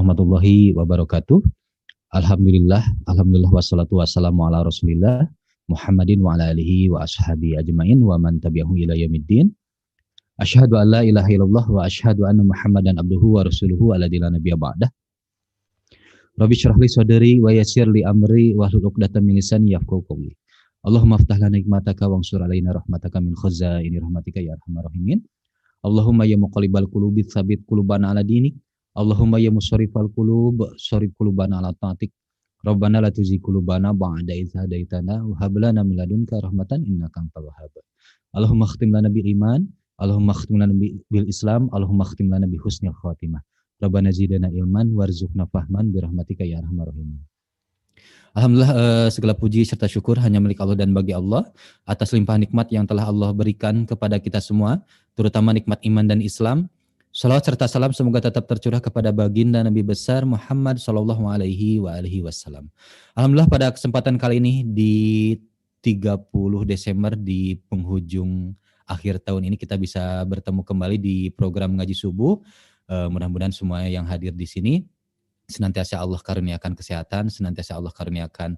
warahmatullahi wabarakatuh. Alhamdulillah wassalatu wassalamu ala Rasulillah Muhammadin wa ala alihi wa ashabi ajmain wa man tabi'ahu ila yaumiddin. Asyhadu an la ilaha illallah wa asyhadu anna Muhammadan abduhu wa rasuluhu alladzi la nabiyya ba'dah. Rabbi syrah li sadri wa yassir li amri wahlul 'uqdatam min lisani yafqahu qawli. Allahumma aftah lana nikmataka wansur alaina rahmataka min khazaini rahmatika ya arhamar rahimin. Allahumma ya muqallibal qulubi tsabit qulubana ala dinik. Allahumma ya musarrifal qulub sarrif qulubana ala ta'atik. Rabbana la tuzigh qulubana ba'da idh hadaitana wa hab lana min ladunka rahmatan innaka antal wahhab. Allahumma khtim lana bil iman, Allahumma khtim lana bil Islam, Allahumma khtim lana bi husnil khatimah. Rabbana zidana ilman warzuqna fahman bi rahmatika ya arhamar rahimin. Alhamdulillah, segala puji serta syukur hanya milik Allah dan bagi Allah atas limpahan nikmat yang telah Allah berikan kepada kita semua, terutama nikmat iman dan Islam. Salawat serta salam semoga tetap tercurah kepada baginda Nabi besar Muhammad sallallahu alaihi wasallam. Alhamdulillah, pada kesempatan kali ini di 30 Desember di penghujung akhir tahun ini kita bisa bertemu kembali di program ngaji subuh. Mudah-mudahan semua yang hadir di sini senantiasa Allah karuniakan kesehatan, senantiasa Allah karuniakan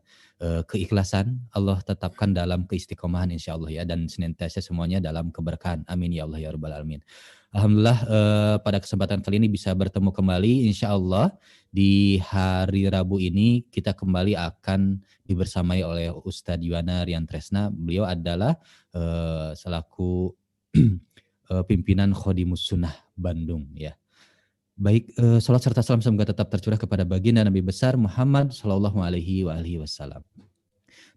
keikhlasan, Allah tetapkan dalam keistiqomahan insyaallah ya, dan senantiasa semuanya dalam keberkahan. Amin ya Allah ya rabbal alamin. Alhamdulillah, pada kesempatan kali ini bisa bertemu kembali insyaallah di hari Rabu ini kita kembali akan dibersamai oleh Ustadz Yuwana Rian Tresna. Beliau adalah selaku pimpinan Khodimus Sunnah Bandung ya. Baik, salat serta salam semoga tetap tercurah kepada baginda Nabi besar Muhammad sallallahu alaihi wasallam.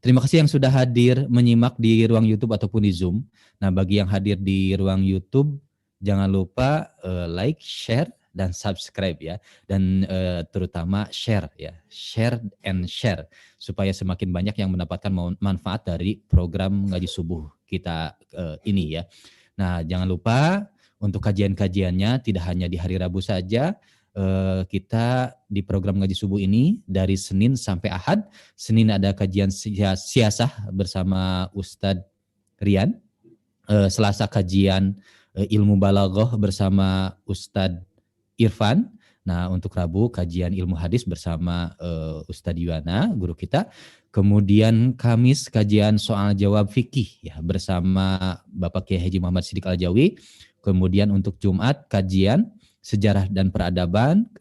Terima kasih yang sudah hadir menyimak di ruang YouTube ataupun di Zoom. Nah, bagi yang hadir di ruang YouTube, jangan lupa like, share, dan subscribe ya. Dan terutama share ya. Share and share. Supaya semakin banyak yang mendapatkan manfaat dari program ngaji subuh kita ini ya. Nah, jangan lupa untuk kajian-kajiannya tidak hanya di hari Rabu saja, kita di program ngaji subuh ini dari Senin sampai Ahad. Senin ada kajian siasah bersama Ustadz Rian. Selasa kajian ilmu balaghah bersama Ustadz Irfan. Nah, untuk Rabu kajian ilmu hadis bersama Ustadz Yuwana, guru kita. Kemudian Kamis kajian soal jawab fikih ya bersama Bapak Kiai Haji Muhammad Siddiq Al-Jawi. Kemudian untuk Jumat kajian sejarah dan peradaban,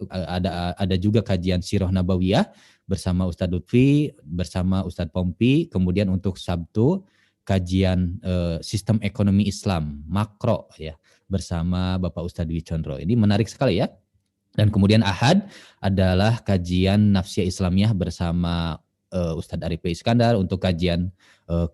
ada juga kajian sirah nabawiyah bersama Ustadz Lutfi, bersama Ustadz Pompi. Kemudian untuk Sabtu kajian sistem ekonomi Islam makro ya bersama Bapak Ustadz Dwi Condro. Ini menarik sekali ya. Dan kemudian Ahad adalah kajian nafsiyah Islamiyah bersama Ustadz Arif Iskandar untuk kajian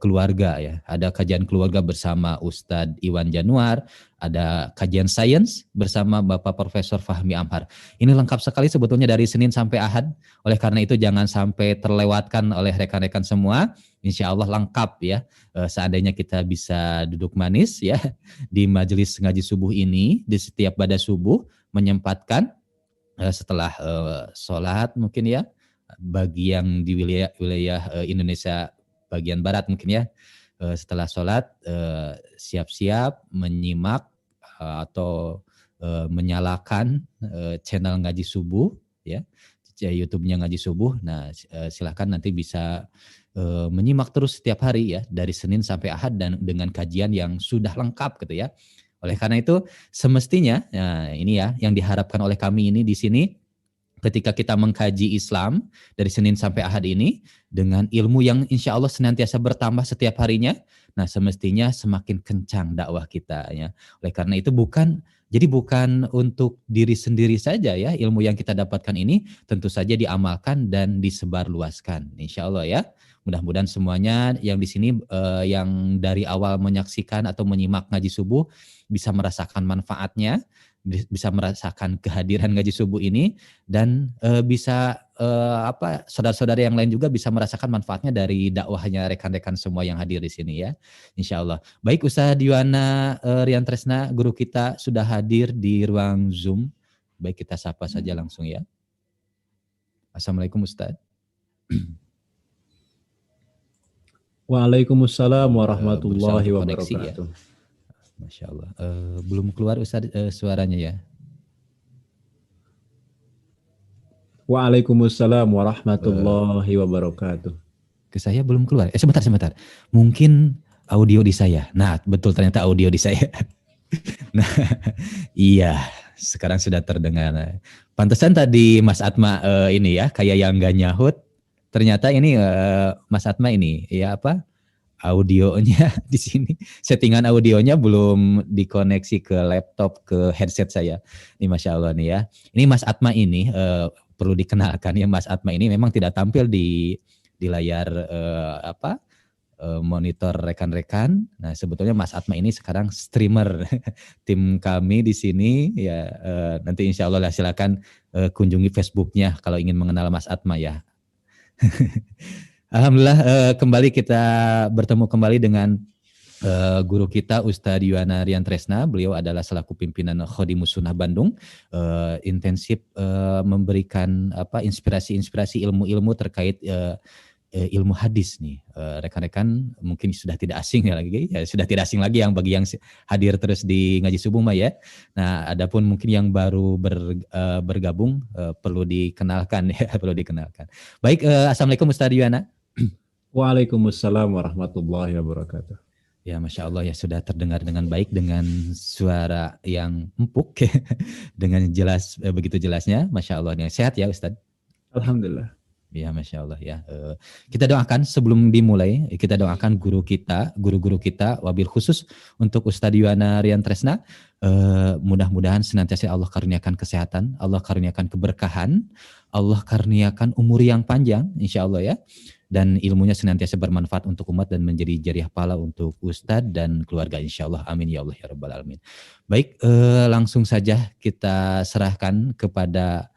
keluarga ya. Ada kajian keluarga bersama Ustadz Iwan Januar, ada kajian sains bersama Bapak Profesor Fahmi Amhar. Ini lengkap sekali sebetulnya dari Senin sampai Ahad. Oleh karena itu jangan sampai terlewatkan oleh rekan-rekan semua. Insya Allah lengkap ya. Seandainya kita bisa duduk manis ya di majelis ngaji subuh ini, di setiap pada subuh menyempatkan setelah sholat mungkin ya, bagi yang di wilayah Indonesia bagian barat mungkin ya, setelah sholat siap-siap menyimak atau menyalakan channel ngaji subuh ya, YouTube-nya ngaji subuh. Nah, silakan nanti bisa menyimak terus setiap hari ya dari Senin sampai Ahad dan dengan kajian yang sudah lengkap gitu ya. Oleh karena itu semestinya, nah ini ya yang diharapkan oleh kami ini di sini, ketika kita mengkaji Islam dari Senin sampai Ahad ini dengan ilmu yang insya Allah senantiasa bertambah setiap harinya, nah semestinya semakin kencang dakwah kita ya. Oleh karena itu bukan untuk diri sendiri saja ya, ilmu yang kita dapatkan ini tentu saja diamalkan dan disebarluaskan insya Allah ya. Mudah-mudahan semuanya yang di sini yang dari awal menyaksikan atau menyimak ngaji subuh bisa merasakan manfaatnya, bisa merasakan kehadiran ngaji subuh ini, dan bisa saudara-saudara yang lain juga bisa merasakan manfaatnya dari dakwahnya rekan-rekan semua yang hadir di sini ya, insya Allah. Baik, Ustadz Yuwana Rian Tresna, guru kita sudah hadir di ruang Zoom. Baik, kita sapa saja langsung ya. Assalamualaikum Ustadz. Waalaikumsalam warahmatullahi wabarakatuh. Ya. Masya Allah. Belum keluar Ustadz suaranya ya. Waalaikumsalam warahmatullahi wabarakatuh. Ke saya belum keluar. Sebentar. Mungkin audio di saya. Nah, betul ternyata audio di saya. Nah, iya, sekarang sudah terdengar. Pantesan tadi Mas Atma ini ya, kayak yang nggak nyahut. Ternyata ini Mas Atma ini ya apa? Audionya di sini, settingan audionya belum dikoneksi ke laptop, ke headset saya. Ini Masya Allah nih ya. Ini Mas Atma ini perlu dikenalkan ya, Mas Atma ini memang tidak tampil di layar monitor rekan-rekan. Nah, sebetulnya Mas Atma ini sekarang streamer tim kami di sini ya. Nanti insya Allah silakan kunjungi Facebooknya kalau ingin mengenal Mas Atma ya. Alhamdulillah kembali kita bertemu kembali dengan guru kita Ustadz Yuwana Rian Tresna. Beliau adalah selaku pimpinan Khodimus Sunnah Bandung, intensif memberikan inspirasi ilmu-ilmu terkait ilmu hadis nih. Rekan-rekan mungkin sudah tidak asing lagi yang bagi yang hadir terus di ngaji subuh mah ya. Nah, adapun mungkin yang baru bergabung perlu dikenalkan ya, perlu dikenalkan. Baik, Assalamualaikum Ustadz Yuwana. Waalaikumsalam warahmatullahi wabarakatuh. Ya, Masya Allah ya, sudah terdengar dengan baik, dengan suara yang empuk, dengan jelas, begitu jelasnya, Masya Allah. Sehat ya Ustadz? Alhamdulillah. Ya, Masya Allah ya. Kita doakan sebelum dimulai, kita doakan guru-guru kita, wabil khusus untuk Ustadz Yuwana Rian Tresna. Mudah-mudahan senantiasa Allah karuniakan kesehatan, Allah karuniakan keberkahan, Allah karuniakan umur yang panjang, insya Allah ya. Dan ilmunya senantiasa bermanfaat untuk umat dan menjadi jariah pahala untuk Ustadz dan keluarga, insya Allah. Amin ya Allah ya Rabbal Alamin. Baik, langsung saja kita serahkan kepada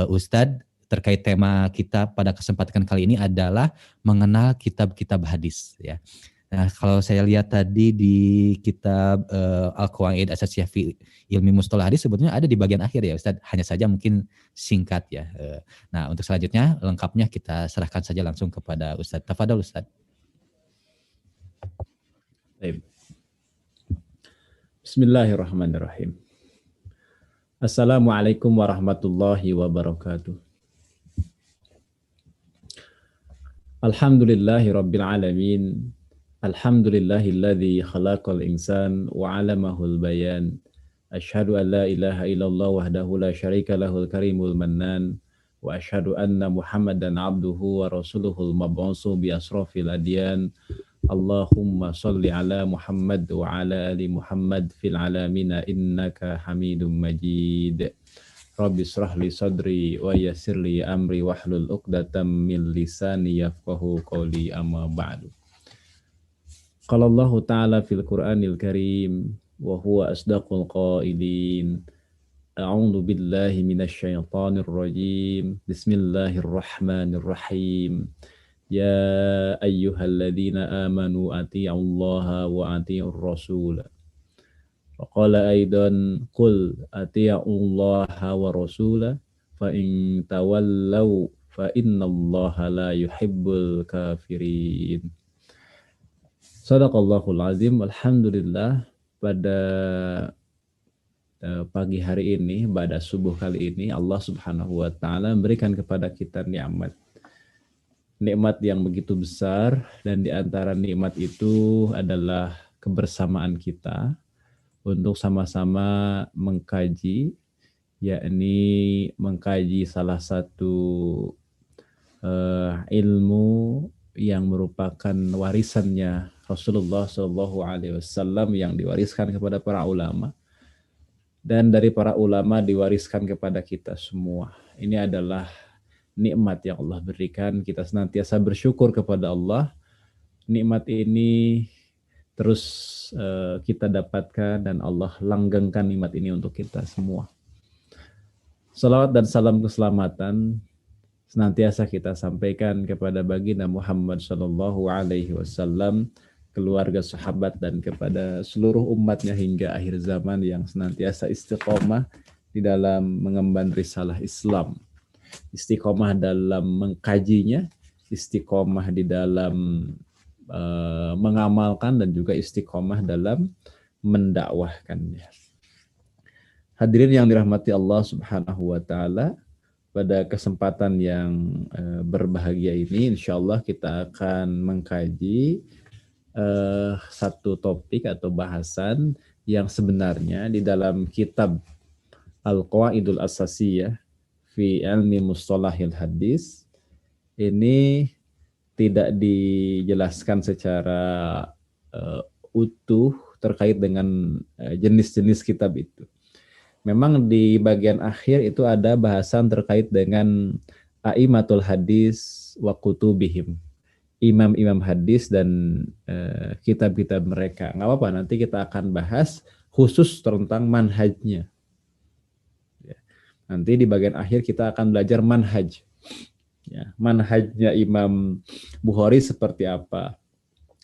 Ustadz. Terkait tema kita pada kesempatan kali ini adalah mengenal kitab-kitab hadis ya. Nah, kalau saya lihat tadi di kitab Al-Qawaid Asasiyah fi Ilmi Mustalah Hadis sebetulnya ada di bagian akhir ya Ustaz, hanya saja mungkin singkat ya. Nah, untuk selanjutnya lengkapnya kita serahkan saja langsung kepada Ustaz. Tafadhol Ustaz. Bismillahirrahmanirrahim. Assalamualaikum warahmatullahi wabarakatuh. Alhamdulillahi rabbil alamin. Alhamdulillahilladzi khalaqal insan wa 'allamahul bayan. Asyhadu an la ilaha illallah wahdahu la syarika lahul karimul mannan wa asyhadu anna Muhammadan 'abduhu wa rasuluhul mab'utsu bi asrafil adyan. Allahumma shalli ala Muhammad wa ala ali Muhammad fil alamin innaka Hamidum Majid. Rabbi shrah li sadri wa yassir li amri wahlul 'uqdatam min lisani yafqahu qawli, amma ba'du. Qala Allah Ta'ala fil Qur'anil Karim wa huwa asdaqul qailin. A'udzu billahi minasy syaithanir rajim. Bismillahirrahmanirrahim. Ya ayyuhalladzina amanu athi'ullaha wa athi'ur rasul. Waqala aidan qul athi'ullaha wa rasulah fa in tawallaw fa innallaha la yuhibbul kafirin. Shadaqallahul azim. Alhamdulillah, pada pagi hari ini, pada subuh kali ini, Allah Subhanahu wa taala memberikan kepada kita nikmat yang begitu besar, dan di antara nikmat itu adalah kebersamaan kita untuk sama-sama mengkaji, yakni mengkaji salah satu ilmu yang merupakan warisannya Rasulullah SAW yang diwariskan kepada para ulama, dan dari para ulama diwariskan kepada kita semua. Ini adalah nikmat yang Allah berikan. Kita senantiasa bersyukur kepada Allah. Nikmat ini terus kita dapatkan dan Allah langgengkan nikmat ini untuk kita semua. Salawat dan salam keselamatan senantiasa kita sampaikan kepada baginda Muhammad SAW, keluarga, sahabat, dan kepada seluruh umatnya hingga akhir zaman yang senantiasa istiqomah di dalam mengemban risalah Islam, istiqomah dalam mengkajinya, istiqomah di dalam mengamalkan, dan juga istiqomah dalam mendakwahkannya. Hadirin yang dirahmati Allah Subhanahu wa taala, pada kesempatan yang berbahagia ini, insya Allah kita akan mengkaji satu topik atau bahasan yang sebenarnya di dalam kitab Al-Qawaidul Asasiyah fi Ilmi Mustalahil Hadis ini tidak dijelaskan secara utuh terkait dengan jenis-jenis kitab itu. Memang di bagian akhir itu ada bahasan terkait dengan a'immatul hadis wa kutubihim, imam-imam hadis dan kitab-kitab mereka. Nggak apa-apa, nanti kita akan bahas khusus tentang manhajnya. Nanti di bagian akhir kita akan belajar manhaj. Ya, manhajnya Imam Bukhari seperti apa,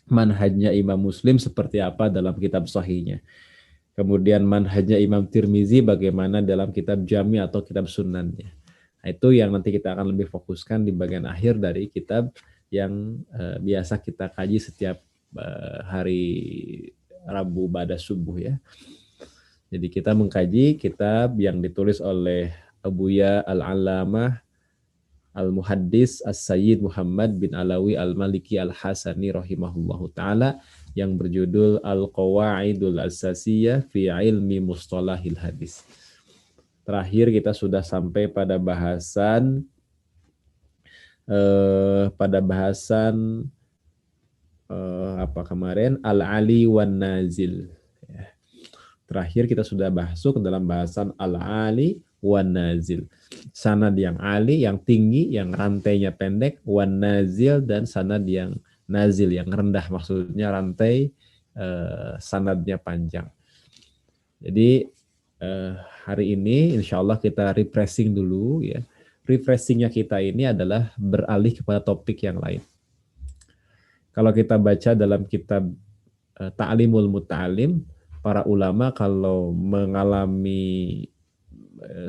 manhajnya Imam Muslim seperti apa dalam kitab sahihnya. Kemudian manhajnya Imam Tirmizi bagaimana dalam kitab Jami atau kitab sunannya. Nah, itu yang nanti kita akan lebih fokuskan di bagian akhir dari kitab yang biasa kita kaji setiap hari Rabu pada subuh ya. Jadi kita mengkaji kitab yang ditulis oleh Abuya Al-Allamah Al-Muhaddis As-Sayyid Muhammad bin Alawi Al-Maliki Al-Hasani rahimahullahu ta'ala yang berjudul Al-Qawaidul Asasiyah fi Ilmi Mustalahil Hadis. Terakhir kita sudah sampai pada bahasan apa kemarin Al-Ali wan Nazil. Terakhir kita sudah masuk ke dalam bahasan Al-Ali wan Nazil. Sanad yang ali, yang tinggi, yang rantainya pendek, wan nazil, dan sanad yang nazil, yang rendah, maksudnya rantai sanadnya panjang. Jadi hari ini insya Allah kita refreshing dulu ya. Refreshingnya kita ini adalah beralih kepada topik yang lain. Kalau kita baca dalam kitab Ta'limul Muta'alim, para ulama kalau mengalami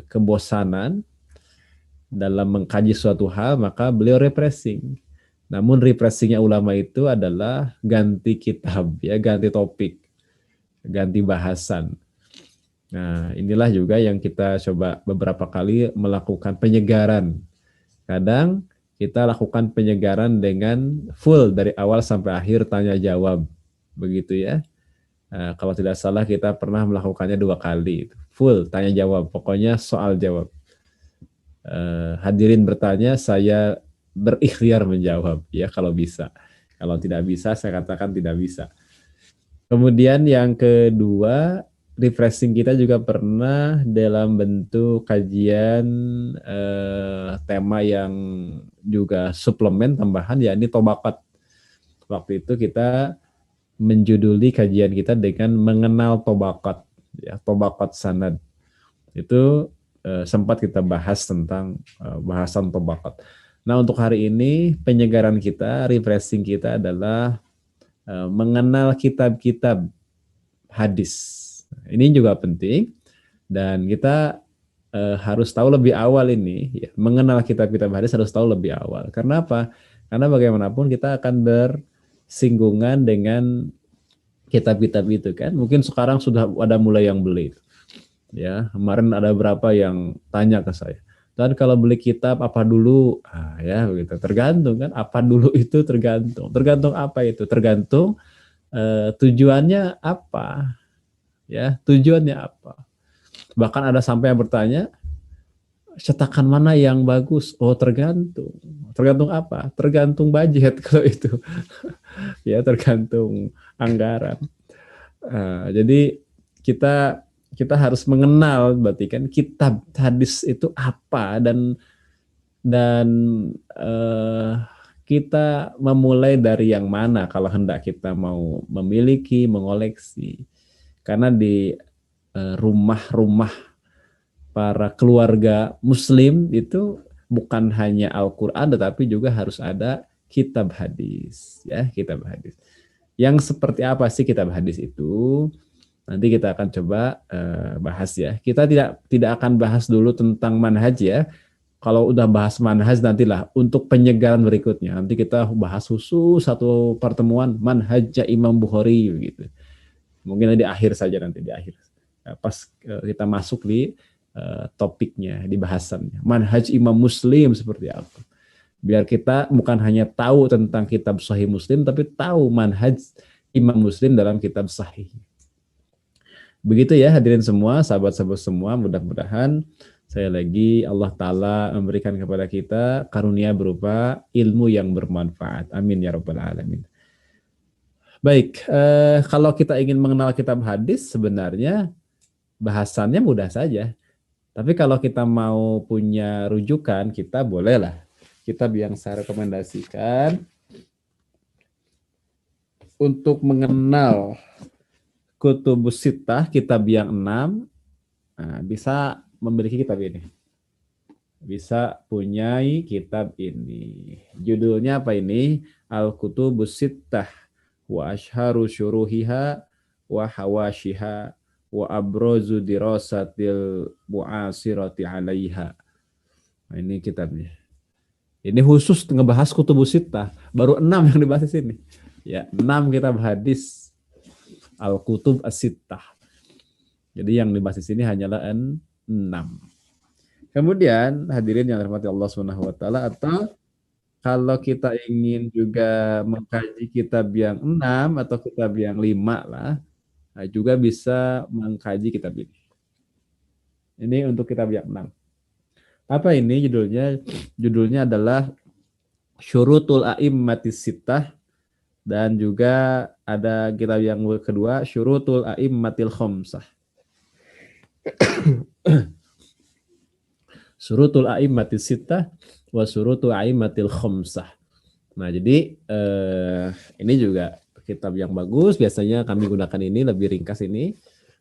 kebosanan dalam mengkaji suatu hal, maka beliau refreshing. Namun refreshingnya ulama itu adalah ganti kitab, ya, ganti topik, ganti bahasan. Nah, inilah juga yang kita coba beberapa kali melakukan penyegaran. Kadang kita lakukan penyegaran dengan full dari awal sampai akhir tanya jawab, begitu ya. Nah, kalau tidak salah kita pernah melakukannya 2 kali, full tanya jawab, pokoknya soal jawab. Hadirin bertanya, saya berikhtiar menjawab ya kalau bisa. Kalau tidak bisa, saya katakan tidak bisa. Kemudian yang kedua, refreshing kita juga pernah dalam bentuk kajian tema yang juga suplemen tambahan, yakni tobakat. Waktu itu kita menjuduli kajian kita dengan mengenal tobakat, ya, tobakat sanad. Itu sempat kita bahas tentang bahasan tobakat. Nah, untuk hari ini penyegaran kita, refreshing kita adalah mengenal kitab-kitab hadis. Ini juga penting dan kita harus tahu lebih awal ini, ya, mengenal kitab-kitab hadis harus tahu lebih awal. Karena apa? Karena bagaimanapun kita akan bersinggungan dengan kitab-kitab itu kan. Mungkin sekarang sudah ada mulai yang beli. Ya, kemarin ada berapa yang tanya ke saya. Dan kalau beli kitab apa dulu? Ya begitu. Tergantung kan. Apa dulu itu tergantung. Tergantung apa itu? Tergantung tujuannya apa. Ya, tujuannya apa. Bahkan ada sampai yang bertanya, cetakan mana yang bagus? Oh, tergantung. Tergantung apa? Tergantung budget kalau itu. Ya, tergantung anggaran. Jadi kita harus mengenal berarti kan kitab hadis itu apa dan kita memulai dari yang mana kalau hendak kita mau memiliki, mengoleksi. Karena di rumah-rumah para keluarga muslim itu bukan hanya Al-Qur'an tetapi juga harus ada kitab hadis, ya, kitab hadis. Yang seperti apa sih kitab hadis itu? Nanti kita akan coba bahas ya. Kita tidak akan bahas dulu tentang manhaj ya. Kalau udah bahas manhaj nantilah untuk penyegaran berikutnya. Nanti kita bahas khusus satu pertemuan manhajnya Imam Bukhari gitu. Mungkin di akhir saja nanti di akhir. Pas kita masuk di topiknya, di bahasannya. Manhaj Imam Muslim seperti apa. Biar kita bukan hanya tahu tentang kitab Sahih Muslim, tapi tahu manhaj Imam Muslim dalam kitab Sahih. Begitu ya hadirin semua, sahabat-sahabat semua, mudah-mudahan saya lagi Allah Ta'ala memberikan kepada kita karunia berupa ilmu yang bermanfaat. Amin ya Rabbal Alamin. Baik, kalau kita ingin mengenal kitab hadis, sebenarnya bahasannya mudah saja. Tapi kalau kita mau punya rujukan, kita bolehlah kitab yang saya rekomendasikan untuk mengenal Kutubus Sittah, kitab yang 6, bisa memiliki kitab ini. Bisa punyai kitab ini. Judulnya apa ini? Al-Kutubus Sittah wa Ashharu Syuruhiha wa Hawashiha wa Abrozu Dirasatil Mu'asirati Alaiha. Nah, ini kitabnya. Ini khusus ngebahas Kutubus Sittah. Baru 6 yang dibahas di sini. Ya, 6 kitab hadis Al-Kutub As-Sittah. Jadi yang dibahas di sini hanyalah 6. Kemudian hadirin yang dirahmati Allah Subhanahu wa taala, atau kalau kita ingin juga mengkaji kitab yang 6 atau kitab yang 5 lah, juga bisa mengkaji kitab ini. Ini untuk kitab yang 6. Apa ini judulnya? Judulnya adalah Syurutul A'immatis Sittah, dan juga ada kitab yang kedua, Syurutul A'immatil Khamsah. Syurutul A'immatis Sittah wa Syurutul A'immatil Khamsah. Nah, jadi ini juga kitab yang bagus. Biasanya kami gunakan ini, lebih ringkas ini,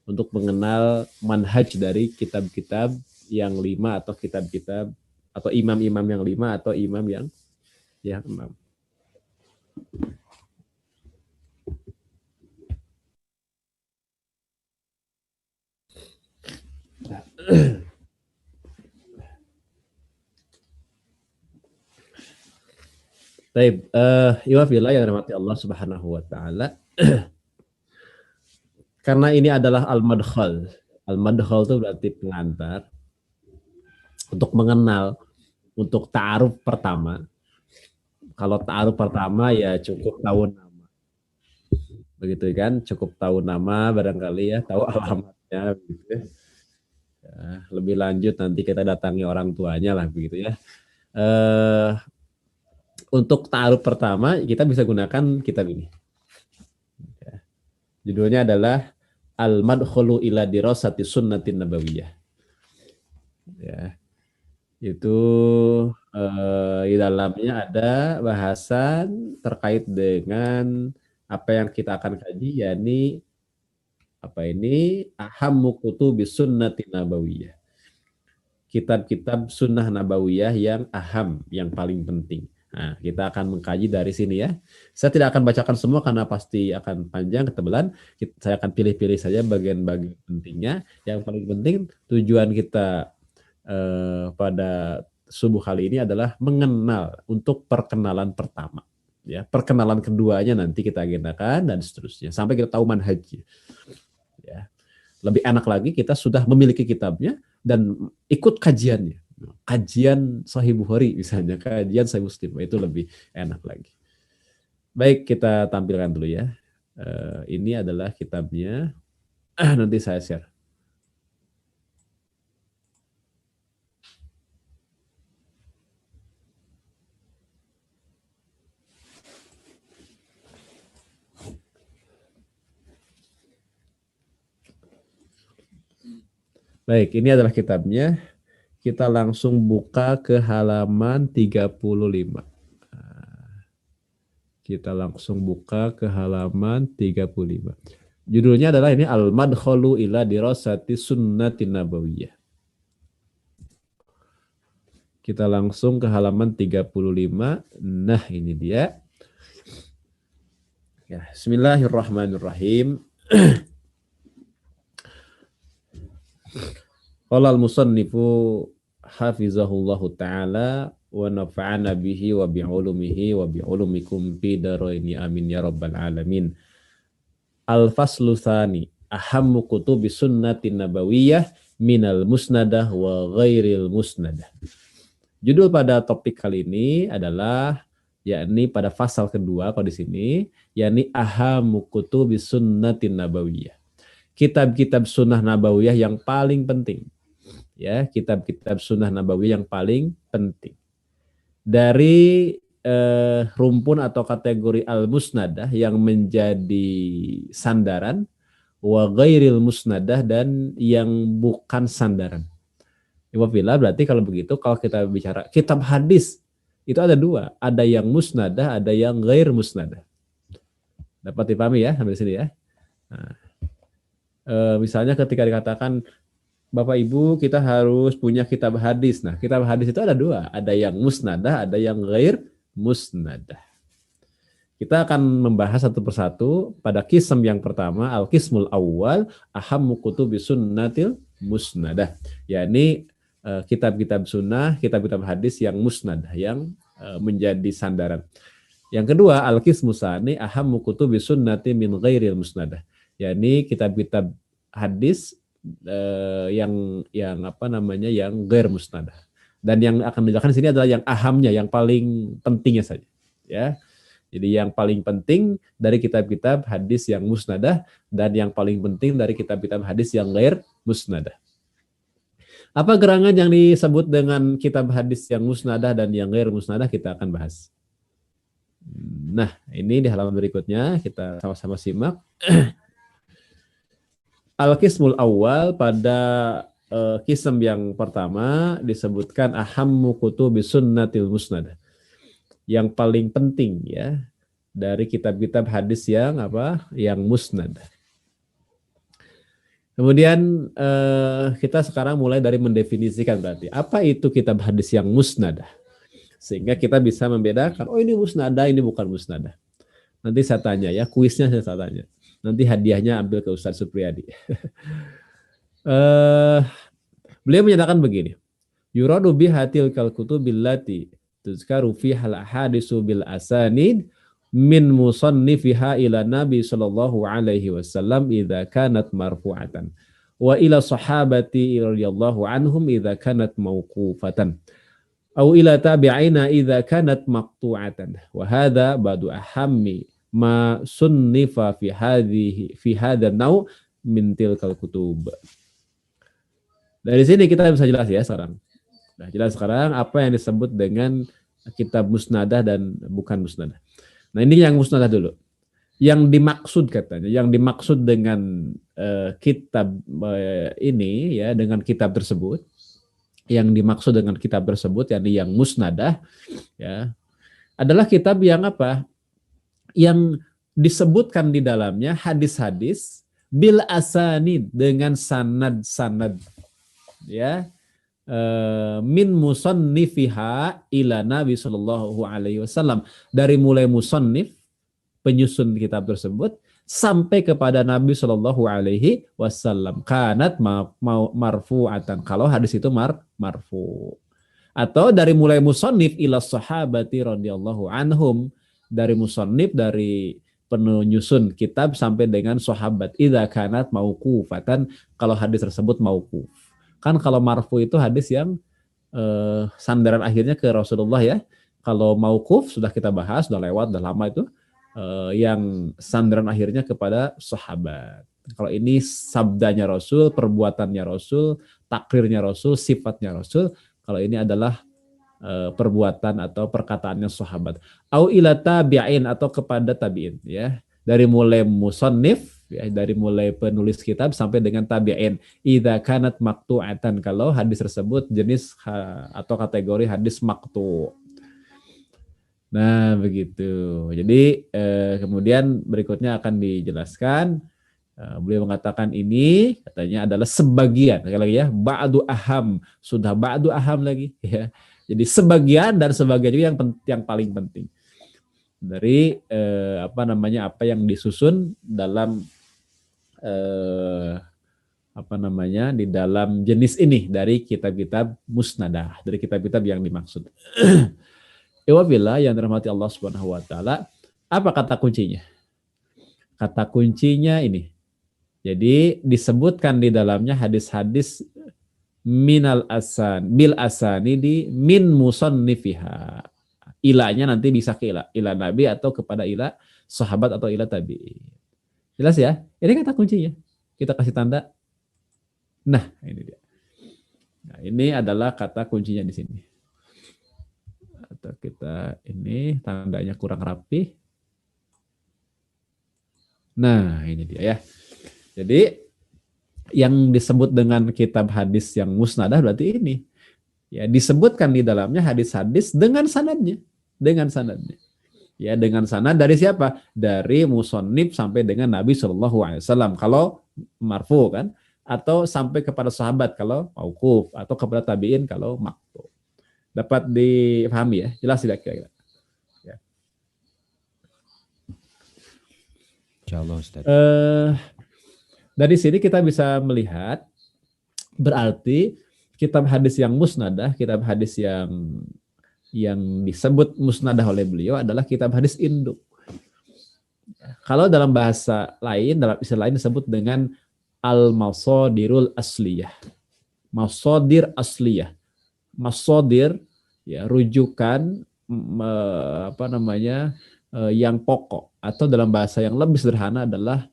untuk mengenal manhaj dari kitab-kitab yang 5 atau kitab-kitab atau imam-imam yang 5 atau imam yang 6. Baik, iwafillah yang dirahmati Allah Subhanahu wa taala. Karena ini adalah al-madkhal. Al-madkhal itu berarti pengantar untuk mengenal, untuk ta'aruf pertama. Kalau ta'aruf pertama ya cukup tahu nama. Begitu kan? Cukup tahu nama barangkali ya, tahu alamatnya begitu ya. Lebih lanjut nanti kita datangi orang tuanya lah begitu ya. Untuk ta'aruf pertama kita bisa gunakan kitab ini. Judulnya adalah Al-Madkhulu ila Dirasati Sunnatin Nabawiyah. Ya. Itu di dalamnya ada bahasan terkait dengan apa yang kita akan kaji, yakni apa ini? Ahammu kutubis sunnati nabawiyah. Kitab-kitab sunnah nabawiyah yang aham, yang paling penting. Nah, kita akan mengkaji dari sini ya. Saya tidak akan bacakan semua karena pasti akan panjang ketebalan. Saya akan pilih-pilih saja bagian-bagian pentingnya. Yang paling penting tujuan kita pada subuh kali ini adalah mengenal, untuk perkenalan pertama. Ya, perkenalan keduanya nanti kita agendakan dan seterusnya sampai kita tahu manhajnya. Ya. Lebih enak lagi kita sudah memiliki kitabnya dan ikut kajiannya. Kajian Sahih Bukhari misalnya, kajian Sahih Muslim, itu lebih enak lagi. Baik, kita tampilkan dulu ya. Ini adalah kitabnya. Nanti saya share. Baik, ini adalah kitabnya. Kita langsung buka ke halaman 35. Kita langsung buka ke halaman 35. Judulnya adalah ini Al-Madkhalu ila Dirasati Sunnatin Nabawiyah. Kita langsung ke halaman 35. Nah, ini dia. Ya, bismillahirrahmanirrahim. Qala al-musannifu hafizahullahu ta'ala wa nafa'ana bihi wa bi'ulumihi wa bi'ulumikum fi daraini amin ya rabbal alamin. Al-faslu tsani ahammu kutubi sunnatin nabawiyah minal musnadah wa ghairil musnadah. Judul pada topik kali ini adalah yakni pada pasal kedua kalau di sini, yakni ahamu kutubis sunnatin nabawiyah. Kitab-kitab sunnah nabawiyah yang paling penting. Ya, kitab-kitab sunnah nabawiyah yang paling penting. Dari rumpun atau kategori al-musnadah yang menjadi sandaran, wa ghairil musnadah dan yang bukan sandaran. Wafillah berarti kalau begitu, kalau kita bicara kitab hadis, itu ada dua. Ada yang musnadah, ada yang ghair musnadah. Dapat dipahami ya sampai sini ya. Nah, misalnya ketika dikatakan, Bapak Ibu kita harus punya kitab hadis. Nah, kitab hadis itu ada dua. Ada yang musnadah, ada yang ghair musnadah. Kita akan membahas satu persatu pada kism yang pertama, al-kismul awal, ahammu kutubis sunnatil musnadah. Yakni kitab-kitab sunnah, kitab-kitab hadis yang musnadah, yang menjadi sandaran. Yang kedua, al-kismu tsani ahammu kutubis sunnati min ghairil musnadah. Yakni kitab-kitab hadis yang apa namanya, yang ghair musnadah. Dan yang akan dijelaskan di sini adalah yang ahamnya, yang paling pentingnya saja. Ya. Jadi yang paling penting dari kitab-kitab hadis yang musnadah dan yang paling penting dari kitab-kitab hadis yang ghair musnadah. Apa gerangan yang disebut dengan kitab hadis yang musnadah dan yang ghair musnadah, kita akan bahas. Nah, ini di halaman berikutnya kita sama-sama simak. Al-Qismul Awal, pada kism yang pertama disebutkan ahammu kutubis sunnatil musnadah. Yang paling penting ya dari kitab-kitab hadis yang apa? Yang musnadah. Kemudian kita sekarang mulai dari mendefinisikan berarti apa itu kitab hadis yang musnadah, sehingga kita bisa membedakan, oh ini musnadah, ini bukan musnadah. Nanti saya tanya ya, kuisnya saya tanya. Nanti hadiahnya ambil ke Ustaz Supriyadi. Beliau menyatakan begini, yuradu bihatil kal kutubil lati tuzkaru fihal ahadisu bil asanid min musannifiha ila Nabi sallallahu alaihi wasallam idza kanat marfu'atan wa ila sahabati radhiyallahu anhum idza kanat mauqufatan aw ila tabi'ina idza kanat maqtu'atan wa hadha ba'du ahammi ma sunnifa fi hadha naw min tilkal kutub. Dari sini kita bisa jelas ya sekarang. Nah, jelas sekarang apa yang disebut dengan kitab musnadah dan bukan musnadah. Nah, ini yang musnadah dulu. Yang dimaksud katanya, yang dimaksud dengan kitab ini ya, dengan kitab tersebut, yang dimaksud dengan kitab tersebut yakni yang musnadah ya, adalah kitab yang apa? Yang disebutkan di dalamnya hadis-hadis bil asanid, dengan sanad-sanad ya. Min musannifiha ila Nabi sallallahu alaihi wasallam, dari mulai musannif penyusun kitab tersebut sampai kepada Nabi sallallahu alaihi wasallam, kanat marfu'atan, kalau hadis itu marfu, atau dari mulai musannif ila sahabati radhiyallahu anhum, dari musannif, dari penyusun kitab sampai dengan sahabat, idza kanat mauqufatan, kalau hadis tersebut mauquf. Kan kalau marfu itu hadis yang sandaran akhirnya ke Rasulullah ya. Kalau mauquf sudah kita bahas, sudah lewat, sudah lama itu, yang sandaran akhirnya kepada sahabat. Kalau ini sabdanya Rasul, perbuatannya Rasul, takrirnya Rasul, sifatnya Rasul. Kalau ini adalah perbuatan atau perkataannya sahabat. Au ila tabi'in, atau kepada tabi'in ya. Dari mulai musannif ya, dari mulai penulis kitab sampai dengan tabi'in, idza kanat maqtu'atan, kalau hadis tersebut jenis atau kategori hadis maqtu'. Nah, begitu. Jadi kemudian berikutnya akan dijelaskan, beliau mengatakan ini katanya adalah sebagian, sekali lagi ya, ba'du aham, sudah ba'du aham lagi ya. Jadi sebagian dan sebagian itu yang paling penting dari apa yang disusun dalam di dalam jenis ini dari kitab-kitab musnadah, dari kitab-kitab yang dimaksud. Iwabillah yang dirahmati Allah Subhanahu wa taala, apa kata kuncinya? Kata kuncinya ini. Jadi disebutkan di dalamnya hadis-hadis bil asanidi min musannifiha. Ilahnya nanti bisa ke ilah Nabi atau kepada ilah sahabat atau ilah tabi'in. Jelas ya? Ini kata kuncinya. Kita kasih tanda. Nah, ini dia. Nah, ini adalah kata kuncinya di sini. Atau kita ini tandanya kurang rapi. Nah, ini dia ya. Jadi yang disebut dengan kitab hadis yang musnadah berarti ini. Ya, disebutkan di dalamnya hadis-hadis dengan sanadnya. Dengan sanadnya. Ya, dengan sanad dari siapa? Dari musannif sampai dengan Nabi SAW. Kalau marfu kan, atau sampai kepada sahabat kalau mauquf, atau kepada tabiin kalau maqtu. Dapat dipahami ya? Jelas tidak kira-kira? Ya. Insyaallah Ustaz. Dari sini kita bisa melihat berarti kitab hadis yang musnadah, kitab hadis yang disebut musnadah oleh beliau adalah kitab hadis induk. Kalau dalam bahasa lain, dalam istilah lain disebut dengan al-masadirul asliyah. Masadir asliyah. Masadir ya rujukan yang pokok, atau dalam bahasa yang lebih sederhana adalah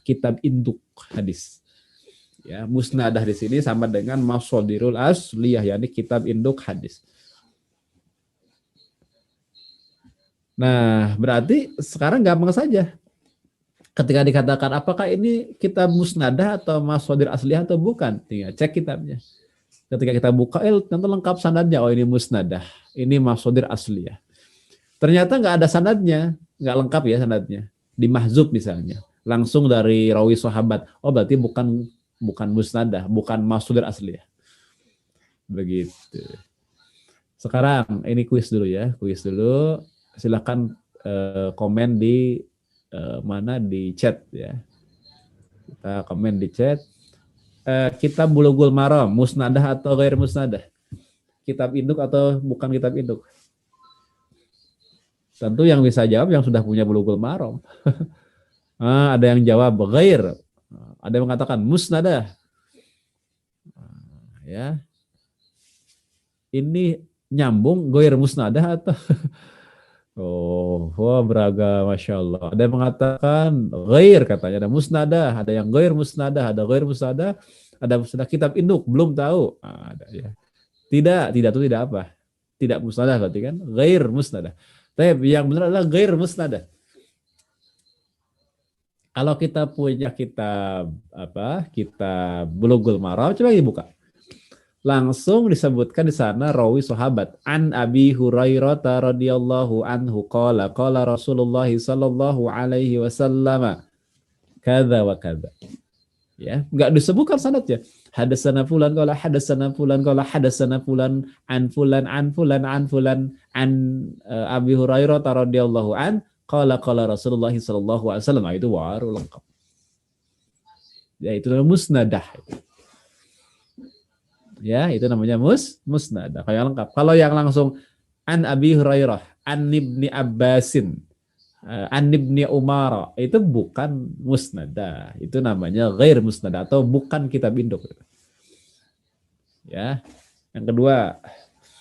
kitab induk hadis. Ya, musnadah di sini sama dengan masadirul asliyah, yakni kitab induk hadis. Nah, berarti sekarang gampang saja. Ketika dikatakan apakah ini kitab musnadah atau masadir asliyah atau bukan, tinggal cek kitabnya. Ketika kita buka, tentu lengkap sanadnya. Oh, ini musnadah, ini masadir asliyah. Ternyata nggak ada sanadnya, nggak lengkap ya sanadnya. Di mahzub misalnya, langsung dari rawi sahabat. Oh, berarti bukan musnadah, bukan masadir asliyah. Begitu. Sekarang ini kuis dulu ya, kuis dulu. Silakan komen di mana di chat ya. Kita komen di chat. Kitab Bulughul Maram musnadah atau ghair musnadah? Kitab induk atau bukan kitab induk? Tentu yang bisa jawab yang sudah punya Bulughul Maram. Ada yang jawab ghair. Ada yang mengatakan musnadah. Ya. Ini nyambung ghair musnadah atau wah beragam, Masya Allah. Ada yang mengatakan ghair, katanya ada musnadah, ada yang ghair musnadah, ada ghair musnadah, ada musnadah kitab induk, belum tahu. Ada ya. Tidak itu tidak apa? Tidak musnadah berarti kan? Ghair musnadah. Tapi yang benar adalah ghair musnadah. Kalau kita punya kitab kitab Bulughul Maram, coba dibuka. Langsung disebutkan di sana rawi sahabat an Abi Hurairah radhiyallahu anhu qala Rasulullah sallallahu alaihi wasallam kadza wa kadza. Ya, enggak disebutkan sanadnya. Hadatsana fulan qala hadatsana fulan qala hadatsana fulan an fulan an fulan an fulan an Abi Hurairah radhiyallahu an qala Rasulullah sallallahu alaihi wasallam. Itu baru lengkap. Ya, itu namanya musnadah. Ya, itu namanya musnadah. Kayak lengkap. Kalau yang langsung an Abi Hurairah, an Ibni Abbasin, an Ibni Umar, itu bukan musnadah. Itu namanya ghair musnadah atau bukan kitab induk. Ya. Yang kedua,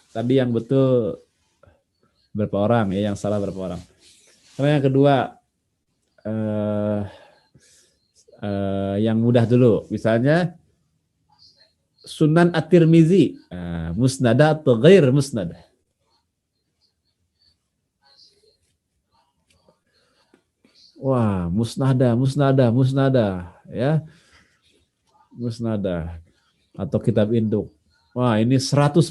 tadi yang betul berapa orang ya, yang salah berapa orang. Kalau yang kedua yang mudah dulu. Misalnya Sunan At-Tirmizi, musnadah atau ghair musnadah? Wah, musnadah ya. Musnadah atau kitab induk. Wah, ini 100%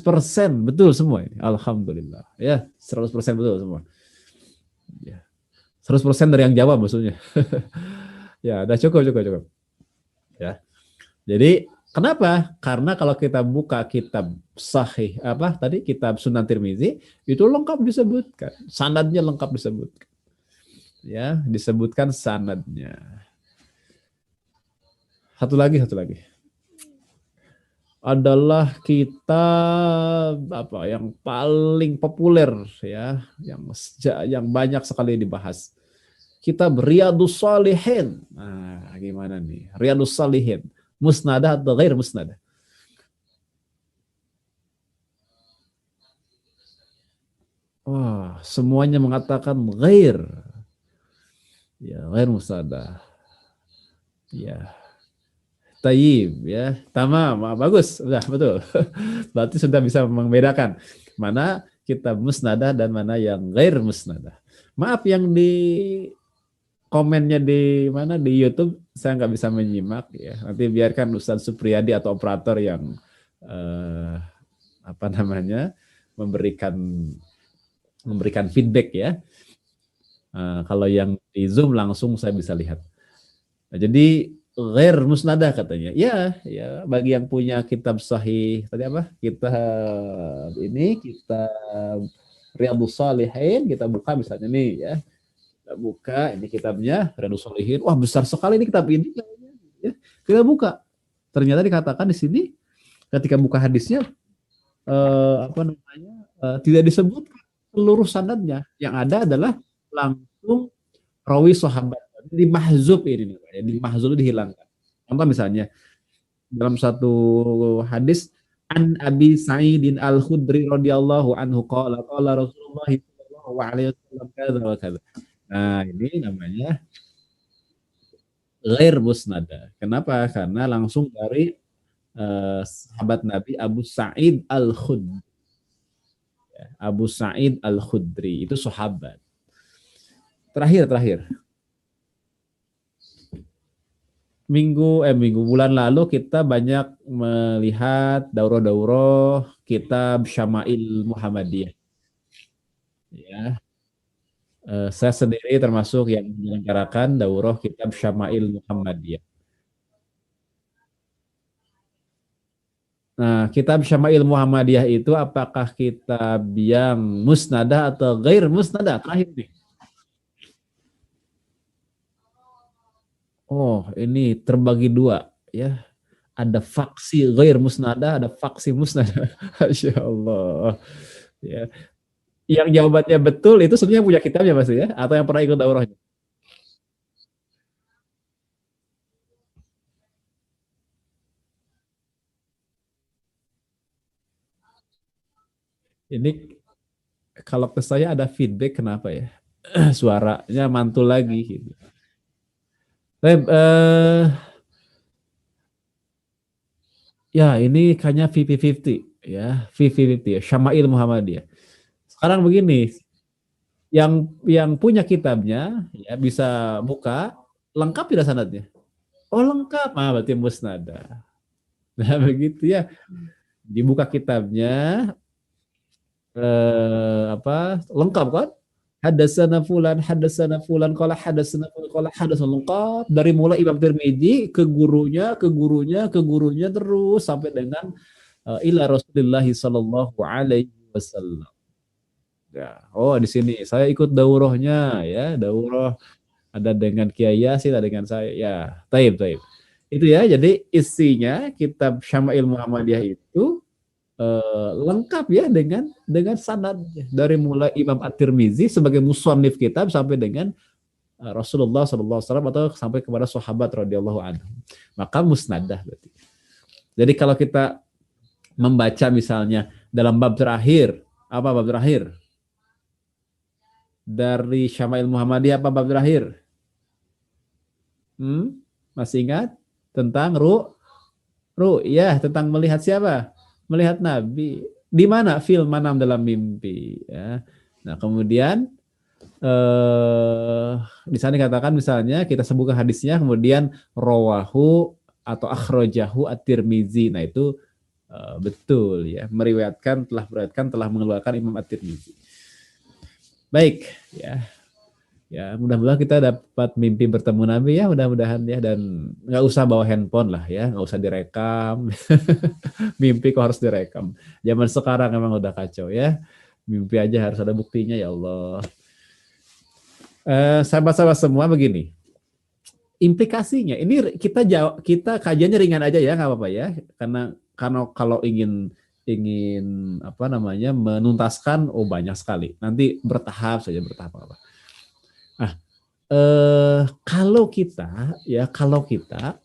betul semua ini. Alhamdulillah. Ya, 100% betul semua. Ya. 100% dari yang jawab maksudnya. Ya, udah cukup. Ya. Jadi kenapa? Karena kalau kita buka kitab sahih kitab Sunan Tirmizi itu lengkap disebutkan, sanadnya lengkap disebutkan. Ya, disebutkan sanadnya. Satu lagi. Adalah kitab yang paling populer ya, yang banyak sekali dibahas. Kitab Riyadhus Shalihin. Nah, gimana nih? Riyadhus Shalihin. Musnadah atau ghair musnadah? Wah, semuanya mengatakan ghair. Ya, ghair musnadah. Ya, tayyib ya. Tamam, bagus. Sudah betul. Berarti sudah bisa membedakan mana kitab musnadah dan mana yang ghair musnadah. Maaf yang di komennya di mana di YouTube saya nggak bisa menyimak ya. Nanti biarkan Ustadz Supriyadi atau operator yang eh, apa namanya memberikan feedback ya. Kalau yang di Zoom langsung saya bisa lihat. Nah, jadi ghair musnadah katanya. Ya, ya bagi yang punya kitab sahih tadi apa? Kitab Riyadhus Shalihin kita buka misalnya nih ya. Kita buka ini kitabnya Riyadhus Shalihin. Wah, besar sekali ini kitab ini ya. Kita buka. Ternyata dikatakan di sini ketika buka hadisnya tidak disebut seluruh sanadnya. Yang ada adalah langsung rawi sahabat. Di mahzub ini namanya. Di mahzub dihilangkan. Contoh misalnya dalam satu hadis an Abi Sa'idin Al-Khudri radhiyallahu anhu qala Rasulullah sallallahu alaihi wasallam kadza wa kadza. Nah, ini namanya ghair musnada. Kenapa? Karena langsung dari sahabat Nabi Abu Sa'id Al-Khudri. Abu Sa'id Al-Khudri itu sahabat. Terakhir. Minggu bulan lalu kita banyak melihat daurah-daurah kitab Syama'il Muhammadiyah. Ya. Saya sendiri termasuk yang menyelenggarakan daurah kitab Syama'il Muhammadiyah. Nah, kitab Syama'il Muhammadiyah itu apakah kitab yang musnadah atau ghair musnadah? Terakhir nih. Oh, ini terbagi dua ya. Ada faksi ghair musnadah, ada faksi musnadah. Masya Allah. Ya. Yang jawabannya betul itu sebenarnya punya kitabnya Mas ya, atau yang pernah ikut daurahnya? Ini kalau ke saya ada feedback kenapa ya? Suaranya mantul lagi gitu. Baik, ya ini kayaknya 50-50 ya, 50-50 ya, Syama'il Muhammadiyah. Sekarang begini, yang punya kitabnya ya bisa buka, lengkap tidak sanadnya? Oh lengkap, berarti musnada. Nah begitu ya, dibuka kitabnya lengkap kan? Hadasana fulan, qala hadasana lengkap dari mulai Imam Tirmidzi ke gurunya, terus sampai dengan ila Rasulullah sallallahu alaihi wasallam. Ya, oh di sini saya ikut daurahnya ya, daurah ada dengan Kiai Yasin, ada dengan saya. Ya, taib. Itu ya, jadi isinya kitab Syama'il Muhammadiyah itu lengkap ya dengan sanad dari mulai Imam At-Tirmizi sebagai musannif kitab sampai dengan Rasulullah sallallahu alaihi wasallam atau sampai kepada sahabat radhiyallahu anhu. Maka musnadah berarti. Jadi kalau kita membaca misalnya dalam bab terakhir, apa bab terakhir? Dari Syama'il Muhammadiyah apa bab terakhir? Masih ingat tentang ya, tentang melihat siapa? Melihat Nabi. Di mana? Fil manam, dalam mimpi ya. Nah, kemudian di sana dikatakan misalnya kita sebutkan hadisnya, kemudian rawahu atau akhrajahu at-Tirmizi. Nah, itu betul ya, telah mengeluarkan Imam At-Tirmizi. Baik ya. Ya, mudah-mudahan kita dapat mimpi bertemu Nabi ya, mudah-mudahan ya, dan nggak usah bawa handphone lah ya, nggak usah direkam. Mimpi kok harus direkam. Zaman sekarang emang udah kacau ya. Mimpi aja harus ada buktinya ya Allah. Sahabat-sahabat semua begini. Implikasinya ini kita kajiannya ringan aja ya, nggak apa-apa ya. Karena kalau ingin menuntaskan, banyak sekali. Nanti bertahap saja, apa. Nah, kalau kita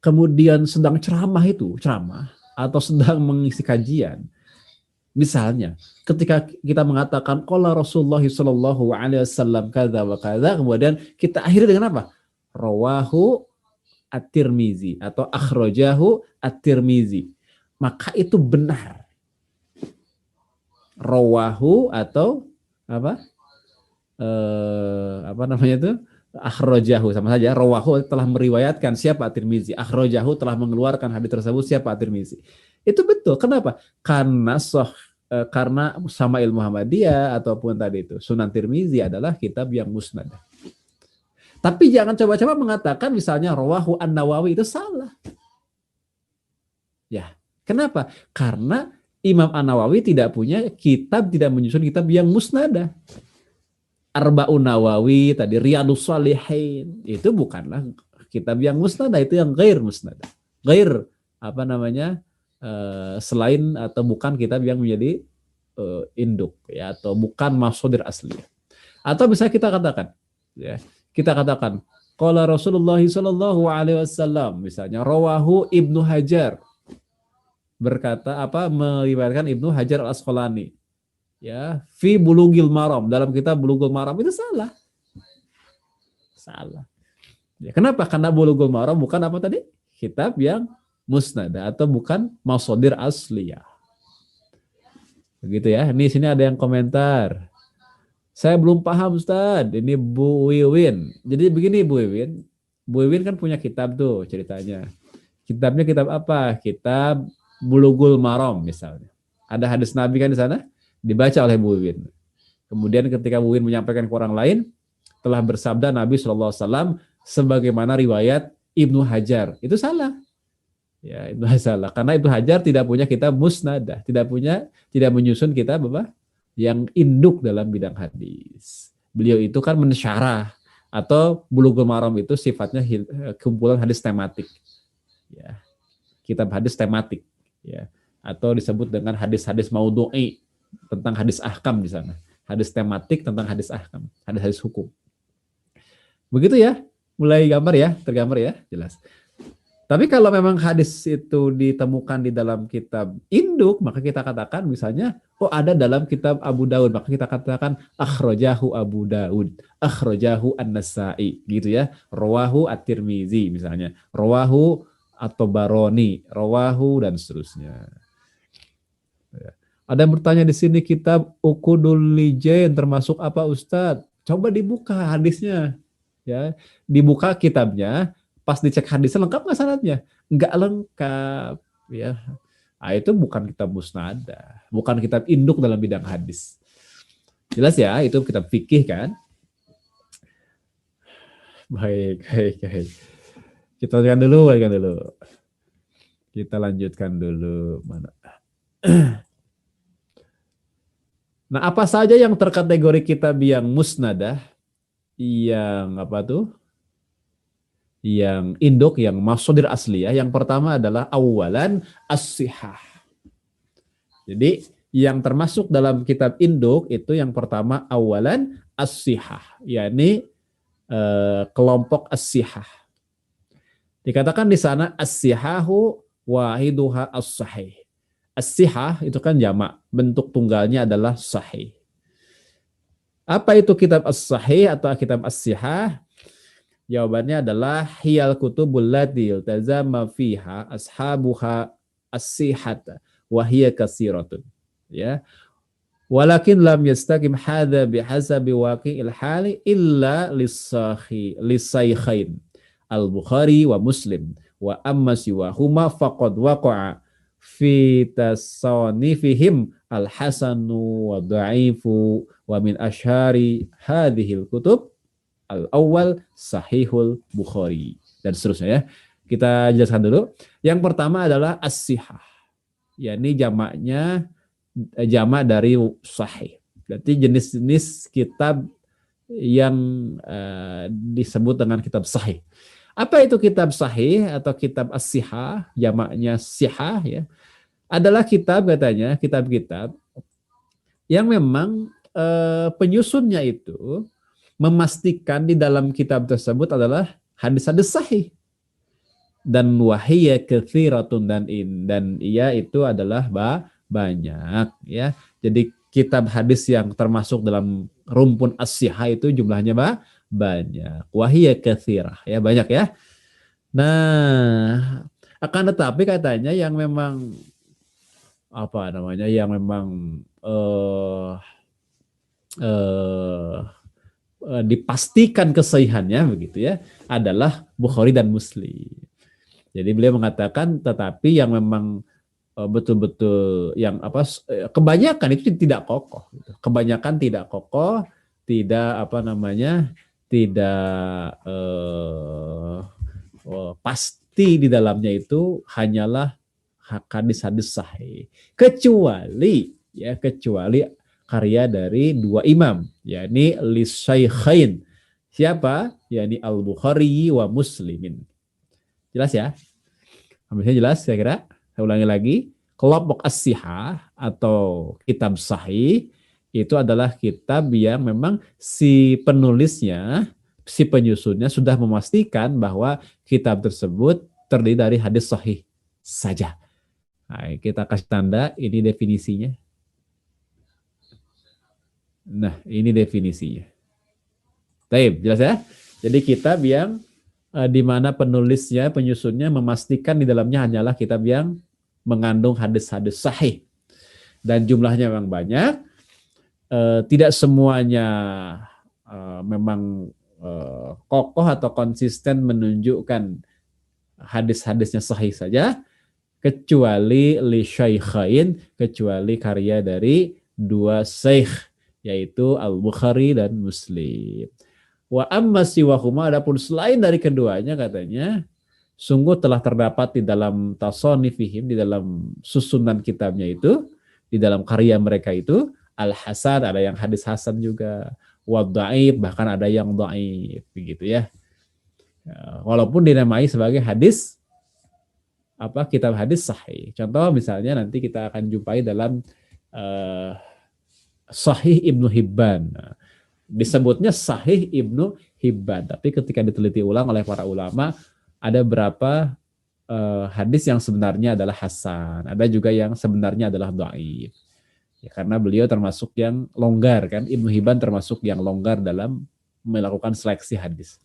kemudian sedang ceramah atau sedang mengisi kajian, Misalnya, ketika kita mengatakan qala Rasulullah sallallahu alaihi wasallam kadza wa kadza, kemudian kita akhiri dengan apa? Rawahu At-Tirmizi atau akhrajahu At-Tirmizi. Maka itu benar. Rawahu atau apa? Apa namanya itu? Akhrajahu, sama saja. Rawahu telah meriwayatkan, siapa? At-Tirmizi. Akhrajahu telah mengeluarkan hadis tersebut, siapa? At-Tirmizi. Itu betul. Kenapa? Karena karena Syama'il Muhammadiyah ataupun tadi itu Sunan Tirmizi adalah kitab yang musnad. Tapi jangan coba-coba mengatakan misalnya rawahu An-Nawawi, itu salah. Ya, kenapa? Karena Imam An-Nawawi tidak punya kitab, tidak menyusun kitab yang musnadah. Arba'un Nawawi tadi, Riyadhus Shalihin, itu bukanlah kitab yang musnadah, itu yang ghair musnadah. Ghair apa namanya? Selain atau bukan kitab yang menjadi induk ya, atau bukan mashadir asli. Atau bisa kita katakan ya, kita katakan qala Rasulullah sallallahu alaihi wasallam, misalnya rawahu Ibnu Hajar, berkata apa, meriwayatkan Ibnu Hajar Al-Asqalani ya, fi Bulughil Maram, dalam kitab Bulughul Maram, itu salah. Salah. Ya, kenapa? Karena Bulughul Maram bukan apa tadi? Kitab yang musnad atau bukan mashadir asliyah. Begitu ya. Ini sini ada yang komentar. Saya belum paham Ustaz. Ini Bu Wiwin. Jadi begini Bu Wiwin. Bu Wiwin kan punya kitab tuh ceritanya. Kitabnya kitab apa? Kitab Bulughul Maram misalnya. Ada hadis Nabi kan di sana, dibaca oleh Bu Wiwin. Kemudian ketika Bu Wiwin menyampaikan ke orang lain, telah bersabda Nabi SAW sebagaimana riwayat Ibnu Hajar. Itu salah. Ya, itu salah. Karena Ibnu Hajar tidak punya kitab musnadah, tidak menyusun kitab apa? Yang induk dalam bidang hadis. Beliau itu kan mensyarah, atau Bulughul Maram itu sifatnya kumpulan hadis tematik. Ya. Kitab hadis tematik, ya. Atau disebut dengan hadis-hadis maudhu'i, tentang hadis ahkam di sana. Hadis tematik tentang hadis ahkam, hadis-hadis hukum. Begitu ya? Mulai gambar ya, tergambar ya, jelas. Tapi kalau memang hadis itu ditemukan di dalam kitab induk, maka kita katakan misalnya, oh ada dalam kitab Abu Daud, maka kita katakan akhrajahu Abu Daud, akhrajahu An-Nasa'i, gitu ya. Rawahu At-Tirmizi misalnya, rawahu At-Tabarani, rawahu dan seterusnya. Ada yang bertanya di sini, kitab Uqudul Lijain termasuk apa Ustadz? Coba dibuka hadisnya, ya, dibuka kitabnya. Pas dicek hadisnya lengkap nggak sanadnya? Nggak lengkap, ya. Nah, itu bukan kitab musnadah, bukan kitab induk dalam bidang hadis. Jelas ya, itu kitab fikih kan? Baik. Kita lanjutkan dulu. Mana? Nah, apa saja yang terkategori kitab yang musnadah, yang apa tuh? Yang induk, yang mashadir asliyah. Yang pertama adalah awalan as-sihah. Jadi yang termasuk dalam kitab induk itu yang pertama awalan as-sihah, yakni kelompok as-sihah. Dikatakan di sana as-sihahu wahiduha as-sahih. As-sihah itu kan jamak, bentuk tunggalnya adalah sahih. Apa itu kitab as-sahih atau kitab as-sihah? Jawabannya adalah hiyal kutubul lati iltazama fiha ashabuha as-sihata wa hiya katsiratun. Ya. Walakin lam yastaqim hadza bihasabi waqi'il hali illa lisaykhain al-Bukhari wa Muslim wa amma siwahuma faqad waqa'a fi tasanifihim al-hasanu wa dha'ifu wa min asyhari hadhil kutub al-awwal Sahihul Bukhari dan seterusnya ya. Kita jelaskan dulu. Yang pertama adalah as-sihah. Yakni jamak dari sahih. Berarti jenis-jenis kitab yang disebut dengan kitab sahih. Apa itu kitab sahih atau kitab as-sihah? Jamaknya sihah ya. Adalah kitab katanya, kitab-kitab yang memang penyusunnya itu memastikan di dalam kitab tersebut adalah hadis-hadis sahih. Dan wahiyya katsiratun, dan ia itu adalah banyak ya. Jadi kitab hadis yang termasuk dalam rumpun as-sihah itu jumlahnya banyak. Wahiyya katsirah ya, banyak ya. Nah, akan tetapi katanya yang memang apa namanya, yang memang dipastikan kesahihannya begitu ya, adalah Bukhari dan Muslim. Jadi beliau mengatakan tetapi yang memang betul-betul yang apa, kebanyakan itu tidak kokoh gitu. Kebanyakan tidak kokoh, tidak apa namanya, tidak pasti di dalamnya itu hanyalah hadis-hadis sahih, kecuali karya dari dua imam, yakni lisyaikhain. Siapa? Yakni Al-Bukhari wa Muslimin. Jelas ya? Habisnya jelas kira-kira? Saya ulangi lagi. Kelompok as-sihah atau kitab sahih itu adalah kitab yang memang si penulisnya, si penyusunnya sudah memastikan bahwa kitab tersebut terdiri dari hadis sahih saja. Nah, kita kasih tanda, ini definisinya. Nah, ini definisinya. Baik, jelas ya? Jadi kitab yang di mana penulisnya, penyusunnya memastikan di dalamnya hanyalah kitab yang mengandung hadis-hadis sahih. Dan jumlahnya memang banyak. Tidak semuanya memang kokoh atau konsisten menunjukkan hadis-hadisnya sahih saja, kecuali li syaikhain, kecuali karya dari dua syekh, yaitu Al-Bukhari dan Muslim. Wa amma siwahuma, adapun selain dari keduanya katanya, sungguh telah terdapat di dalam tasonifihim, di dalam susunan kitabnya itu, di dalam karya mereka itu, al-hasan, ada yang hadis hasan juga, wa dhaif, bahkan ada yang dhaif, begitu ya. Walaupun dinamai sebagai hadis kitab hadis sahih. Contoh misalnya nanti kita akan jumpai dalam Sahih Ibnu Hibban. Disebutnya Sahih Ibnu Hibban, tapi ketika diteliti ulang oleh para ulama, ada berapa hadis yang sebenarnya adalah hasan, ada juga yang sebenarnya adalah dhaif. Ya, karena beliau termasuk yang longgar kan, Ibnu Hibban termasuk yang longgar dalam melakukan seleksi hadis.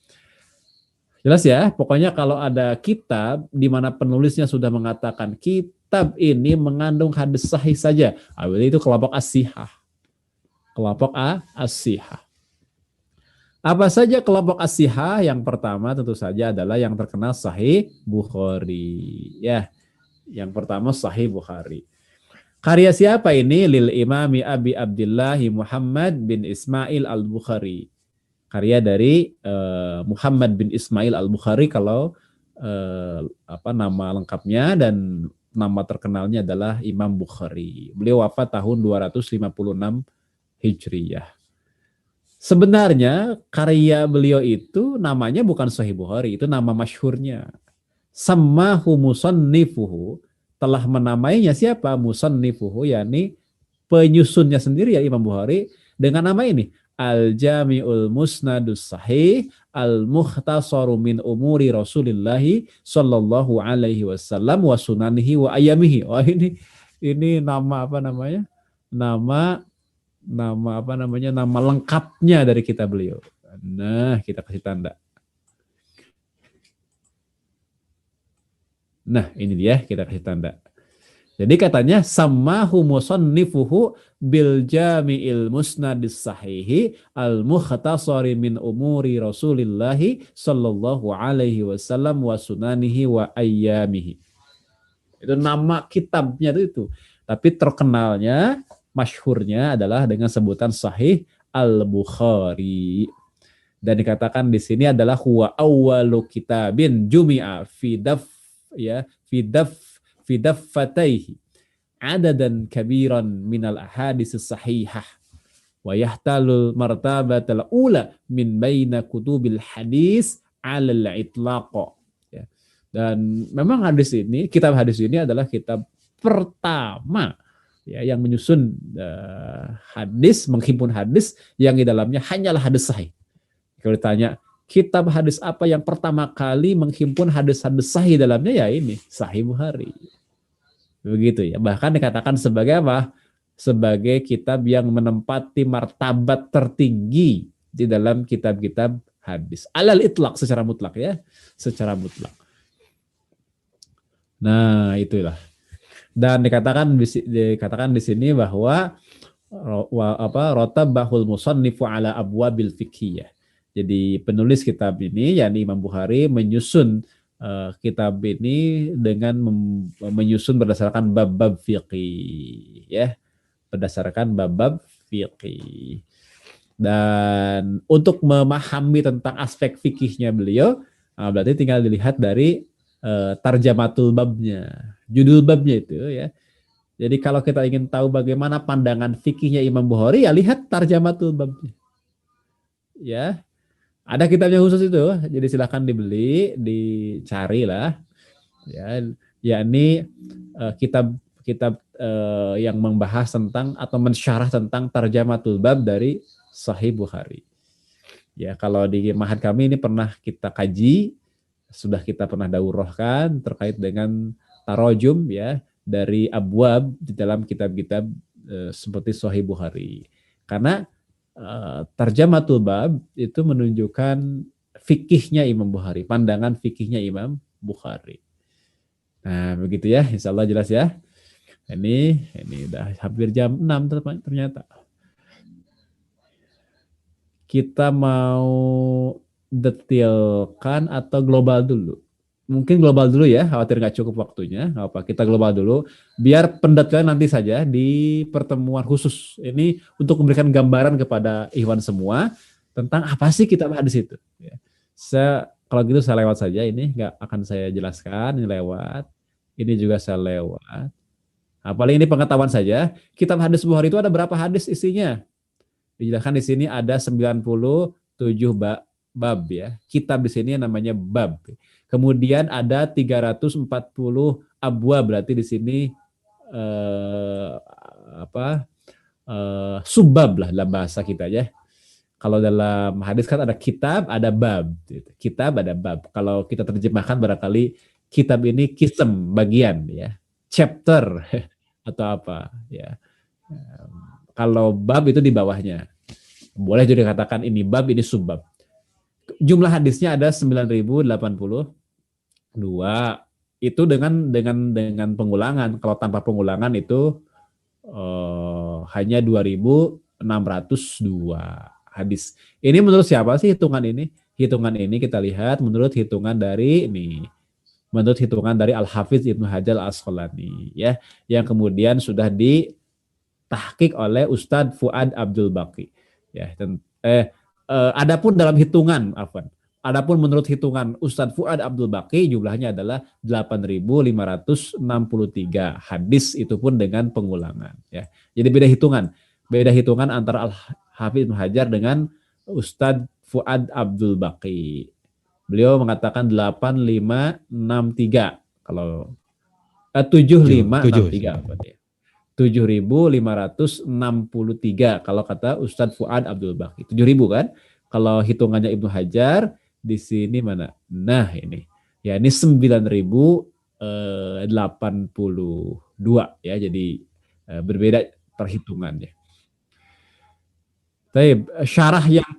Jelas ya, pokoknya kalau ada kitab di mana penulisnya sudah mengatakan kitab ini mengandung hadis sahih saja, itu kelompok as-sihah. Kelompok as-sihah. Apa saja kelompok as-sihah? Yang pertama tentu saja adalah yang terkenal Sahih Bukhari. Ya, yang pertama Sahih Bukhari. Karya siapa ini? Lil Imami Abi Abdullah Muhammad bin Ismail Al-Bukhari. Karya dari Muhammad bin Ismail Al-Bukhari, kalau nama lengkapnya dan nama terkenalnya adalah Imam Bukhari. Beliau wafat tahun 256 Hijriyah. Sebenarnya karya beliau itu namanya bukan Sahih Bukhari, itu nama masyhurnya. Sammahu musannifuhu, telah menamainya siapa? Musannifuhu, yakni penyusunnya sendiri ya Imam Bukhari, dengan nama ini, Al-Jami'ul Musnadus Sahih Al-Mukhtasaru min umuri Rasulillahi sallallahu alaihi wasallam wa sunanihi wa ayamihi. Oh, ini nama apa namanya? Nama lengkapnya dari kitab beliau. Nah, kita kasih tanda. Nah, ini dia, kita kasih tanda. Jadi katanya sammahu musannifuhu bil jami'il musnadis sahihi al mukhtasari min umuri Rasulillahi sallallahu alaihi wasallam wa sunanihi wa ayyamihi. Itu nama kitabnya itu. Tapi terkenalnya, masyhurnya adalah dengan sebutan Sahih Al-Bukhari. Dan dikatakan di sini adalah huwa awwalu kitabin jumi'a fi daffataihi adadan kabiran minal ahadits sahihah wa yahtalul martabatal ula min baina kutubil hadis 'alal itlaq. Ya. Dan memang kitab hadis ini adalah kitab pertama ya yang menyusun hadis, menghimpun hadis yang di dalamnya hanyalah hadis sahih. Kalau ditanya kitab hadis apa yang pertama kali menghimpun hadis-hadis sahih dalamnya, ya ini Sahih Bukhari. Begitu ya. Bahkan dikatakan sebagai apa? Sebagai kitab yang menempati martabat tertinggi di dalam kitab-kitab hadis. Alal itlaq secara mutlak ya, secara mutlak. Nah, itulah. Dan dikatakan di sini bahwa rotabahul musannifu ala abwabil fiqhiyah. Jadi penulis kitab ini yakni Imam Bukhari menyusun kitab ini dengan menyusun berdasarkan bab-bab fiqih ya, berdasarkan bab-bab fiqih. Dan untuk memahami tentang aspek fikihnya beliau, berarti tinggal dilihat dari tarjamatul babnya, judul babnya itu ya. Jadi kalau kita ingin tahu bagaimana pandangan fikihnya Imam Bukhari, ya lihat tarjamatul babnya. Ya, ada kitabnya khusus itu, jadi silahkan dibeli, dicari lah. Ya, yakni kitab-kitab yang membahas tentang atau mensyarah tentang tarjamatul bab dari Sahih Bukhari. Ya, kalau di Ma'had kami ini pernah kita kaji, sudah kita pernah daurahkan terkait dengan tarojum ya dari abwab di dalam kitab-kitab seperti Sahih Bukhari. Karena tarjamatul bab itu menunjukkan fikihnya Imam Bukhari, pandangan fikihnya Imam Bukhari. Nah, begitu ya, insya Allah jelas ya. Ini udah hampir jam 6 ternyata. Kita mau detailkan atau global dulu? Mungkin global dulu ya, khawatir nggak cukup waktunya. Nggak apa, kita global dulu. Biar pendetalan nanti saja di pertemuan khusus. Ini untuk memberikan gambaran kepada Ikhwan semua tentang apa sih kitab hadis itu. Kalau gitu saya lewat saja, ini nggak akan saya jelaskan, ini lewat. Ini juga saya lewat. Nah, paling ini pengetahuan saja. Kitab hadis Bukhari itu ada berapa hadis isinya? Dijelaskan di sini ada 97 bab ya. Kitab di sini namanya bab. Kemudian ada 340 abwab, berarti di sini subbab lah dalam bahasa kita ya. Kalau dalam hadis kan ada kitab, ada bab. Kitab ada bab. Kalau kita terjemahkan barangkali kitab ini kisem, bagian ya. Chapter atau apa ya. Kalau bab itu di bawahnya. Boleh juga dikatakan ini bab, ini subbab. Jumlah hadisnya ada 9.082. Itu dengan pengulangan. Kalau tanpa pengulangan itu hanya 2.602 hadis. Ini menurut siapa sih hitungan ini? Hitungan ini kita lihat menurut hitungan dari ini. Menurut hitungan dari Al-Hafiz Ibnu Hajar Al-Asqalani ya, yang kemudian sudah ditahqiq oleh Ustadz Fuad Abdul Baqi. Ya, adapun dalam hitungan, adapun menurut hitungan Ustadz Fuad Abdul Baqi jumlahnya adalah 8.563 hadis, itu pun dengan pengulangan. Ya, jadi beda hitungan antara Al-Hafiz Ibnu Hajar dengan Ustadz Fuad Abdul Baqi. Beliau mengatakan 8.563 kalau 7.563 ya. 7.563 kalau kata Ustadz Fuad Abdul Baqi. 7.000 kan? Kalau hitungannya Ibnu Hajar di sini mana? Nah, ini. Ya, ini 9.082 ya. Jadi berbeda perhitungannya. Tapi syarah yang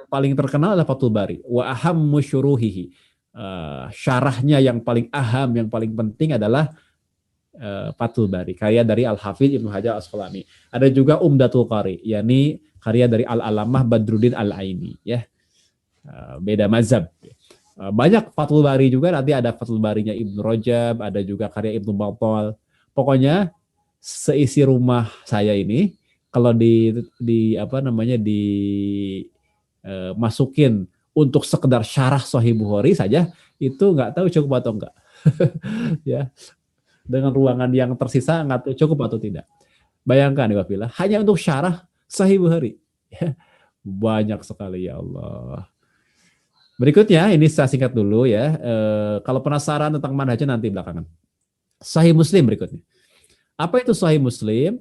paling terkenal adalah Fathul Bari. Wa ahammu syuruhihi. Syarahnya yang paling aham, yang paling penting adalah Fathul Bari, karya dari Al-Hafidz Ibnu Hajar Al-Asqalani. Ada juga Umdatul Qari, yakni karya dari Al-Alamah Badruddin Al-Aini ya. Beda mazhab. Banyak Fathul Bari juga, nanti ada Fathul Barinya Ibnu Rajab, ada juga karya Ibnu Battal. Pokoknya seisi rumah saya ini kalau masukin untuk sekedar syarah Sahih Bukhari saja itu nggak tahu cukup atau enggak. Ya. Dengan ruangan yang tersisa nggak tahu cukup atau tidak. Bayangkan ya Wafila, hanya untuk syarah Sahih Bukhari. Ya. Banyak sekali ya Allah. Berikutnya ini saya singkat dulu ya. Kalau penasaran tentang manhajnya nanti belakangan. Sahih Muslim berikutnya. Apa itu Sahih Muslim?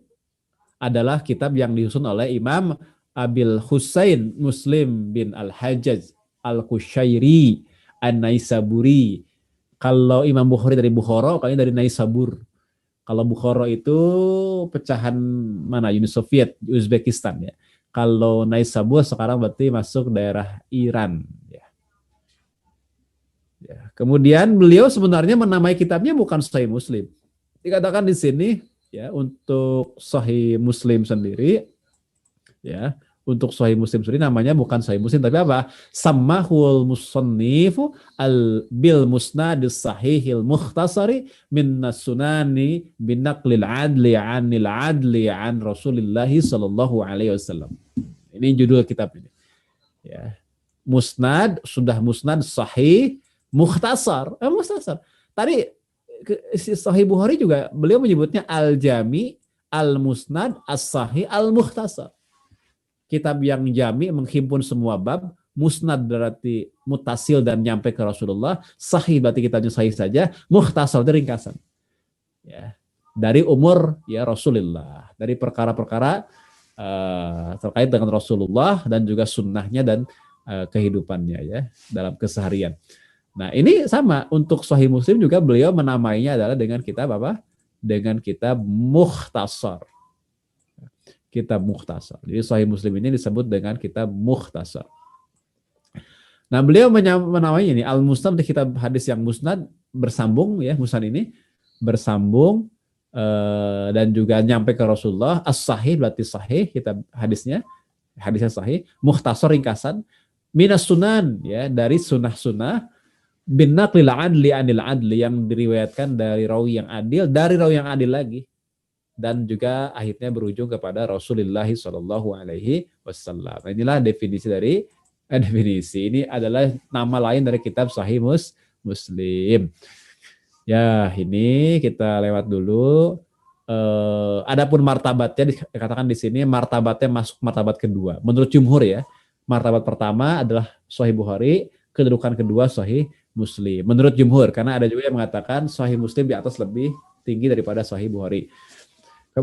Adalah kitab yang disusun oleh Imam Abil Husain Muslim bin Al-Hajjaj Al-Qushairi An-Naisaburi. Kalau Imam Bukhari dari Bukhara, kayaknya dari Naisabur. Kalau Bukhara itu pecahan mana? Uni Soviet, Uzbekistan ya. Kalau Naisabur sekarang berarti masuk daerah Iran. Ya. Ya. Kemudian beliau sebenarnya menamai kitabnya bukan Sahih Muslim. Dikatakan di sini ya untuk Sahih Muslim sendiri ya, untuk Sahih Muslim sendiri namanya bukan Sahih Muslim tapi apa? Sammahul musannifu al bil musnadis sahihil mukhtasari min sunani binaqlil adli an Rasulillah sallallahu alaihi wasallam. Ini judul kitab ini. Ya. Musnad, sudah musnad sahih, mukhtasar. Mukhtasar. Tadi Sahih Bukhari juga beliau menyebutnya al-jami, al-musnad, as-sahih, al-mukhtasar. Kitab yang jami menghimpun semua bab, musnad berarti mutasil dan nyampe ke Rasulullah, sahih berarti kitabnya sahih saja, mukhtasar dari ringkasan. Ya. Dari umur ya Rasulullah, dari perkara-perkara terkait dengan Rasulullah dan juga sunnahnya dan kehidupannya ya dalam keseharian. Nah ini sama untuk Sahih Muslim juga beliau menamainya adalah dengan kitab apa? Dengan kitab mukhtasar. Kitab mukhtasar. Jadi Sahih Muslim ini disebut dengan kitab mukhtasar. Nah beliau menamainya ini Al-Musnad, kitab hadis yang musnad bersambung ya, musnad ini bersambung dan juga nyampe ke Rasulullah. As-sahih berarti sahih kitab hadisnya sahih. Mukhtasar ringkasan. Minas sunan ya, dari sunnah-sunnah. Bin naqlil adli anil adli, yang diriwayatkan dari rawi yang adil, dari rawi yang adil lagi. Dan juga akhirnya berujung kepada Rasulullah Shallallahu Alaihi Wasallam. Inilah definisi dari definisi. Ini adalah nama lain dari kitab Sahih Muslim. Ya, ini kita lewat dulu. Adapun martabatnya dikatakan di sini martabatnya masuk martabat kedua. Menurut jumhur ya, martabat pertama adalah Sahih Bukhari, kedudukan kedua Sahih Muslim. Menurut jumhur, karena ada juga yang mengatakan Sahih Muslim di atas lebih tinggi daripada Sahih Bukhari.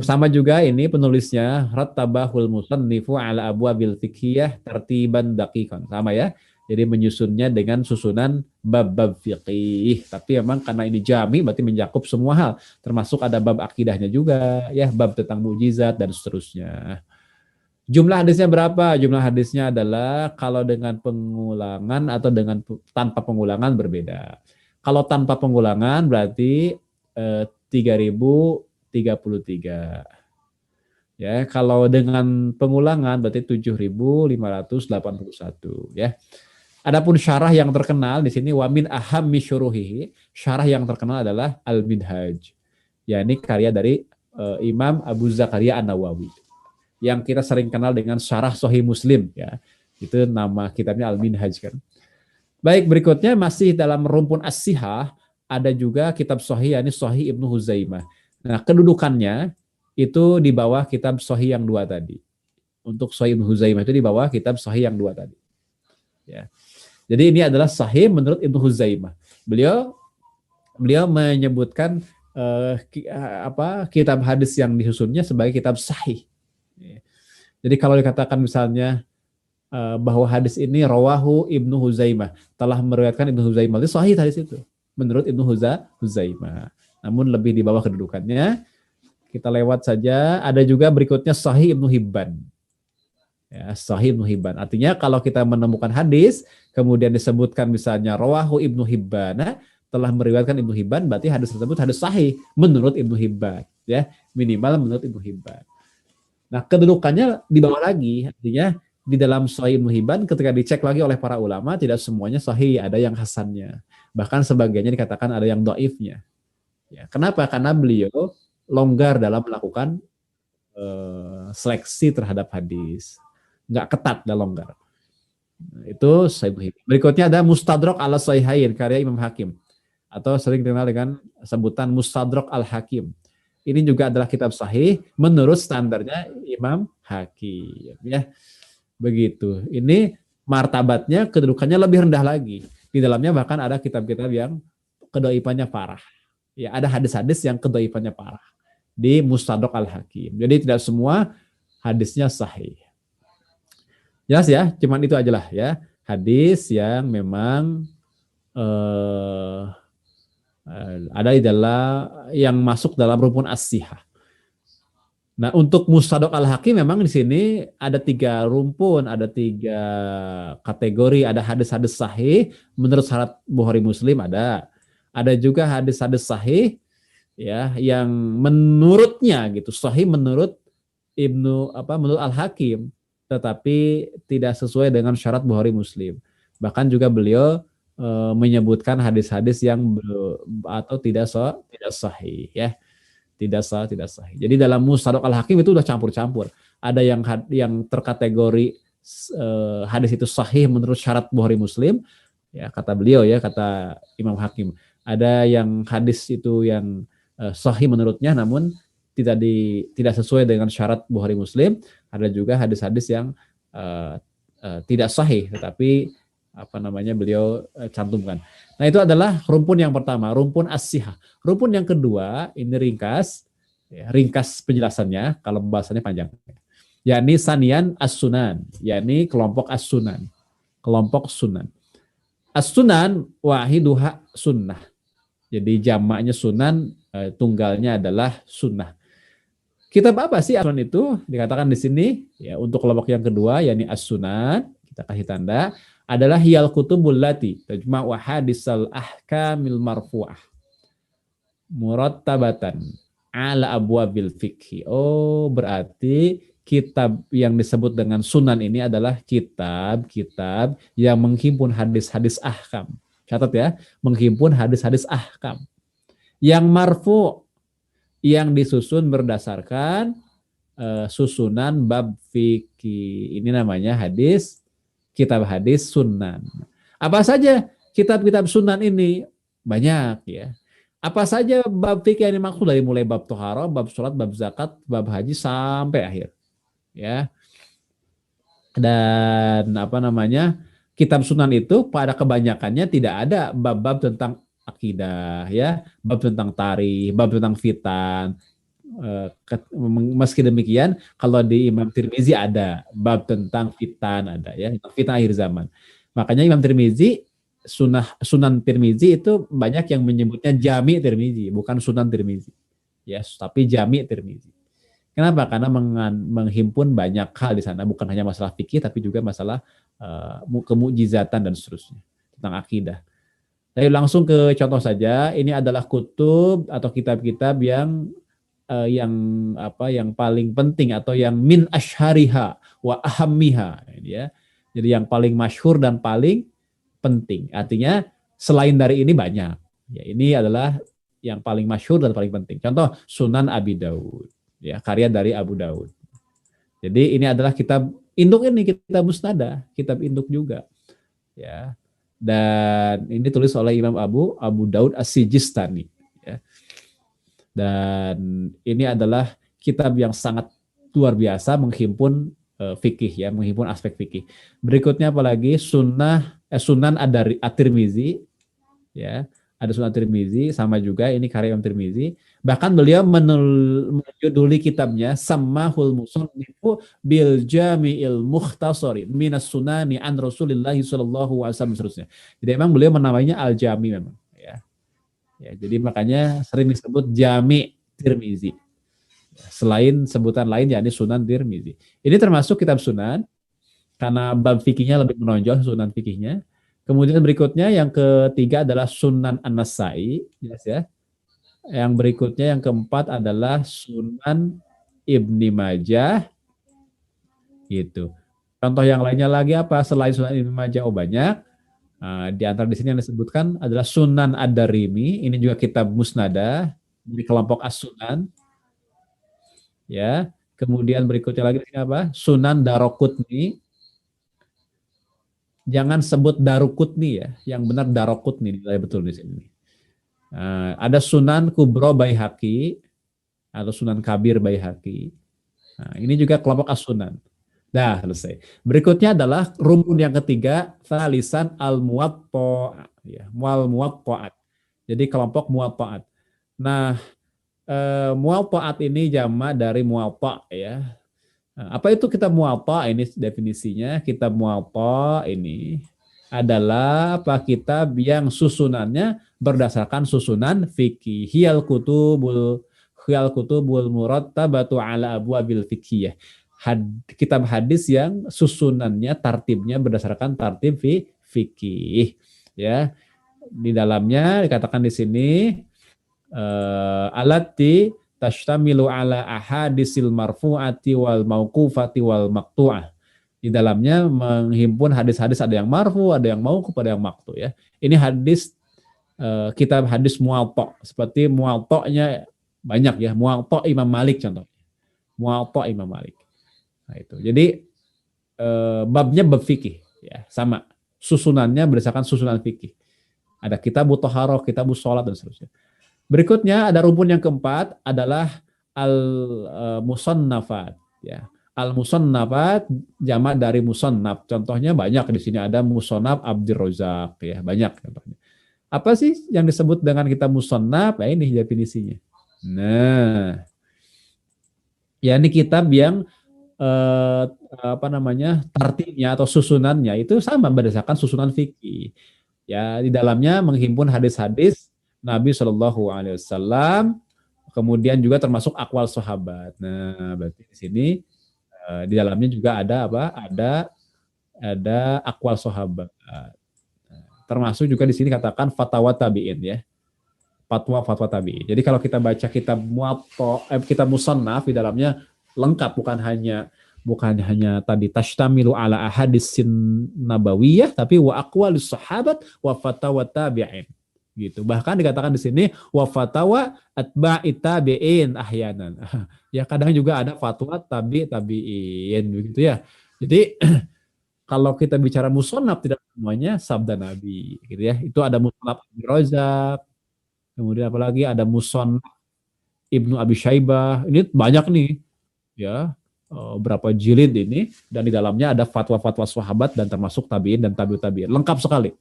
Sama juga ini penulisnya rattabahul musannifu ala abwabil fiqhiyah tartiban daqiqan. Sama ya. Jadi menyusunnya dengan susunan bab-bab fiqih. Tapi memang karena ini jami berarti mencakup semua hal, termasuk ada bab akidahnya juga, ya, bab tentang mukjizat dan seterusnya. Jumlah hadisnya berapa? Jumlah hadisnya adalah kalau dengan pengulangan atau dengan tanpa pengulangan berbeda. Kalau tanpa pengulangan berarti 3033. Ya, kalau dengan pengulangan berarti 7581 ya. Adapun syarah yang terkenal di sini wa min ahammi syuruhihi, syarah yang terkenal adalah Al-Minhaj. Ya, ini karya dari Imam Abu Zakaria An-Nawawi. Yang kita sering kenal dengan syarah Sahih Muslim ya. Itu nama kitabnya Al-Minhaj kan. Baik, berikutnya masih dalam rumpun As-Sihah ada juga kitab Sahih, yakni Sahih Ibnu Huzaimah. Nah, kedudukannya itu di bawah kitab Sahih yang dua tadi. Untuk Sahih Ibnu Huzaimah itu di bawah kitab Sahih yang dua tadi. Ya. Jadi ini adalah Sahih menurut Ibnu Huzaimah. Beliau menyebutkan kitab hadis yang disusunnya sebagai kitab Sahih. Ya. Jadi kalau dikatakan misalnya bahwa hadis ini rawahu Ibnu Huzaimah, telah meriwayatkan Ibnu Huzaimah, itu Sahih hadis itu menurut Ibnu Huzaimah. Namun lebih di bawah kedudukannya. Kita lewat saja. Ada juga berikutnya Sahih Ibnu Hibban. Ya, Sahih Ibnu Hibban. Artinya kalau kita menemukan hadis, kemudian disebutkan misalnya rawahu Ibnu Hibban, telah meriwayatkan Ibnu Hibban, berarti hadis tersebut hadis sahih menurut Ibnu Hibban. Ya, minimal menurut Ibnu Hibban. Nah, kedudukannya di bawah lagi. Artinya di dalam Sahih Ibnu Hibban ketika dicek lagi oleh para ulama, tidak semuanya sahih, ada yang hasannya. Bahkan sebagiannya dikatakan ada yang dhaifnya. Ya, kenapa? Karena beliau longgar dalam melakukan seleksi terhadap hadis. Nggak ketat dan longgar. Itu Sahih. Berikutnya ada Mustadrak ala Sahihain karya Imam Hakim. Atau sering dikenal dengan sebutan Mustadrak al-Hakim. Ini juga adalah kitab sahih menurut standarnya Imam Hakim. Ya. Begitu. Ini martabatnya, kedudukannya lebih rendah lagi. Di dalamnya bahkan ada kitab-kitab yang kedhaifannya parah. Ya, ada hadis-hadis yang kedhaifannya parah di Mustadrak al-Hakim. Jadi tidak semua hadisnya sahih. Jelas ya, cuman itu aja lah ya. Hadis yang memang adalah yang masuk dalam rumpun as-sihah. Nah, untuk Mustadrak al-Hakim memang di sini ada 3 rumpun, ada 3 kategori, ada hadis-hadis sahih menurut syarat Bukhari Muslim ada. Ada juga hadis-hadis sahih ya yang menurutnya gitu, sahih menurut menurut Al-Hakim, tetapi tidak sesuai dengan syarat Bukhari Muslim. Bahkan juga beliau menyebutkan hadis-hadis yang atau tidak sahih ya. Tidak sahih. Jadi dalam Mustadrak al-Hakim itu udah campur-campur. Ada yang terkategori hadis itu sahih menurut syarat Bukhari Muslim, ya kata beliau ya, kata Imam Hakim. Ada yang hadis itu yang sahih menurutnya namun tidak sesuai dengan syarat Bukhari Muslim. Ada juga hadis-hadis yang tidak sahih tetapi beliau cantumkan. Nah, itu adalah rumpun yang pertama, rumpun as-sihah. Rumpun yang kedua, ini ringkas penjelasannya, kalau pembahasannya panjang. Yakni sanian as-sunan, yakni kelompok as-sunan. Kelompok sunan. As-sunan wahiduha sunnah. Jadi jamaknya sunan, tunggalnya adalah sunnah. Kitab apa sih as-sunan itu? Dikatakan di sini ya untuk kelompok yang kedua, yakni as-sunan, kita kasih tanda, adalah hiyal kutubul lati tajma'u hadisal ahkamil marfu'ah murattabatan ala abwabil fikhi. Oh, berarti kitab yang disebut dengan sunan ini adalah kitab-kitab yang menghimpun hadis-hadis ahkam. Catat ya, menghimpun hadis-hadis ahkam. Yang marfu, yang disusun berdasarkan susunan bab fikih. Ini namanya kitab hadis sunan. Apa saja kitab-kitab sunan ini? Banyak ya. Apa saja bab fikih yang dimaksud, dari mulai bab tohara, bab sholat, bab zakat, bab haji sampai akhir. Ya. Dan kitab sunan itu pada kebanyakannya tidak ada bab-bab tentang akidah ya, bab tentang tarikh, bab tentang fitan. Meski demikian, kalau di Imam Tirmizi ada bab tentang fitan, ada ya, fitan akhir zaman. Makanya Imam Tirmizi, Sunan Tirmizi itu banyak yang menyebutnya Jami Tirmizi, bukan Sunan Tirmizi, ya, tapi Jami Tirmizi. Kenapa? Karena menghimpun banyak hal di sana, bukan hanya masalah fikih, tapi juga masalah kemukjizatan dan seterusnya tentang akidah. Jadi langsung ke contoh saja. Ini adalah kutub atau kitab-kitab yang paling penting atau yang min asyhariha wa ahammiha ya. Jadi yang paling masyhur dan paling penting. Artinya selain dari ini banyak. Ya, ini adalah yang paling masyhur dan paling penting. Contoh Sunan Abi Daud ya, karya dari Abu Daud. Jadi ini adalah kitab induk, ini kitab musnadah, kitab induk juga. Ya. Dan ini ditulis oleh Imam Abu Daud As-Sijistani ya. Dan ini adalah kitab yang sangat luar biasa menghimpun fikih ya, menghimpun aspek fikih. Berikutnya apalagi Sunan At-Tirmizi ya, ada Sunan Tirmizi, sama juga ini karya Imam Tirmizi. Bahkan beliau menjuduli kitabnya Sammahul Musannifu bil Jami'il Mukhtasari minas Sunani an Rasulillah sallallahu alaihi wasallam seterusnya. Jadi memang beliau menamainya Al-Jami memang. Ya, jadi makanya sering disebut Jami Tirmizi. Selain sebutan lain yakni Sunan Tirmizi. Ini termasuk kitab Sunan karena bab fikihnya lebih menonjol, Sunan fikihnya. Kemudian berikutnya yang ketiga adalah Sunan An-Nasai, jelas ya. Yang berikutnya yang keempat adalah Sunan Ibni Majah. Gitu. Contoh yang lainnya lagi apa selain Sunan Ibni Majah? Oh banyak. Di antara di sini yang disebutkan adalah Sunan Ad-Darimi, ini juga kitab musnadah di kelompok As-Sunan. Ya, kemudian berikutnya lagi apa? Sunan Daraqutni. Jangan sebut Daruqutni ya, yang benar Daraqutni, betul di sini. Ada Sunan Kubro Baihaqi atau Sunan Kabir Baihaqi. Ini juga kelompok As-Sunan. Dah selesai. Berikutnya adalah rumpun yang ketiga, Thalisan al-Muwatta'at ya, Muwatta'at. Jadi kelompok Muwatta'at. Nah, Muwatta'at ini jamak dari Muwatta' ya. Apa itu kitab Muwatta'? Ini definisinya, kitab Muwatta' ini adalah apa, kitab yang susunannya berdasarkan susunan fikih. Hiyal kutubul murattabatu ala abwabil fiqhiyah. Kitab hadis yang susunannya, tartibnya berdasarkan tartib fikih. Ya, di dalamnya dikatakan di sini alati tashtamilu ala ahadisil marfu'ati wal mauqufati wal maqtu'ah. Di dalamnya menghimpun hadis-hadis, ada yang marfu, ada yang mauquf, ada yang maqtu ya. Ini hadis kitab hadis Muwatta, seperti Muwatta'nya banyak ya, Muwatta Imam Malik contohnya. Muwatta Imam Malik. Nah itu. Jadi babnya bab fikih ya, sama. Susunannya berdasarkan susunan fikih. Ada kitab Thaharah, kitab sholat dan seterusnya. Berikutnya ada rumpun yang keempat adalah al-musannafat ya. Al-musannafat jamak dari musannaf. Contohnya banyak di sini, ada musannaf Abdurrazzaq ya, banyak contohnya. Apa sih yang disebut dengan kitab musannaf? Nah, ini definisinya. Nah, ya ini kitab yang tartibnya atau susunannya itu sama berdasarkan susunan fikih. Ya, di dalamnya menghimpun hadis-hadis Nabi Shallallahu Alaihi Wasallam, kemudian juga termasuk akwal sahabat. Nah, berarti di sini di dalamnya juga ada apa? Ada akwal sahabat. Termasuk juga di sini katakan fatwa tabi'in ya. Fatwa tabi'in. Jadi kalau kita baca kitab kitab musannaf, di dalamnya lengkap, bukan hanya tadi tashtamilu ala ahadisin nabawiyah, tapi wa aqwalis sahabat wa fatwa tabi'in. Gitu. Bahkan dikatakan di sini wa fatwa atba'i tabi'in ahyanan. Ya kadang juga ada fatwa tabi'in begitu ya. Jadi kalau kita bicara musannaf tidak semuanya sabda Nabi gitu ya. Itu ada musannaf Abdurrazzaq, kemudian apalagi ada musannaf Ibnu Abi Syaibah. Ini banyak nih ya. Berapa jilid ini, dan di dalamnya ada fatwa-fatwa sahabat dan termasuk tabi'in dan tabi'ut tabi'in. Lengkap sekali.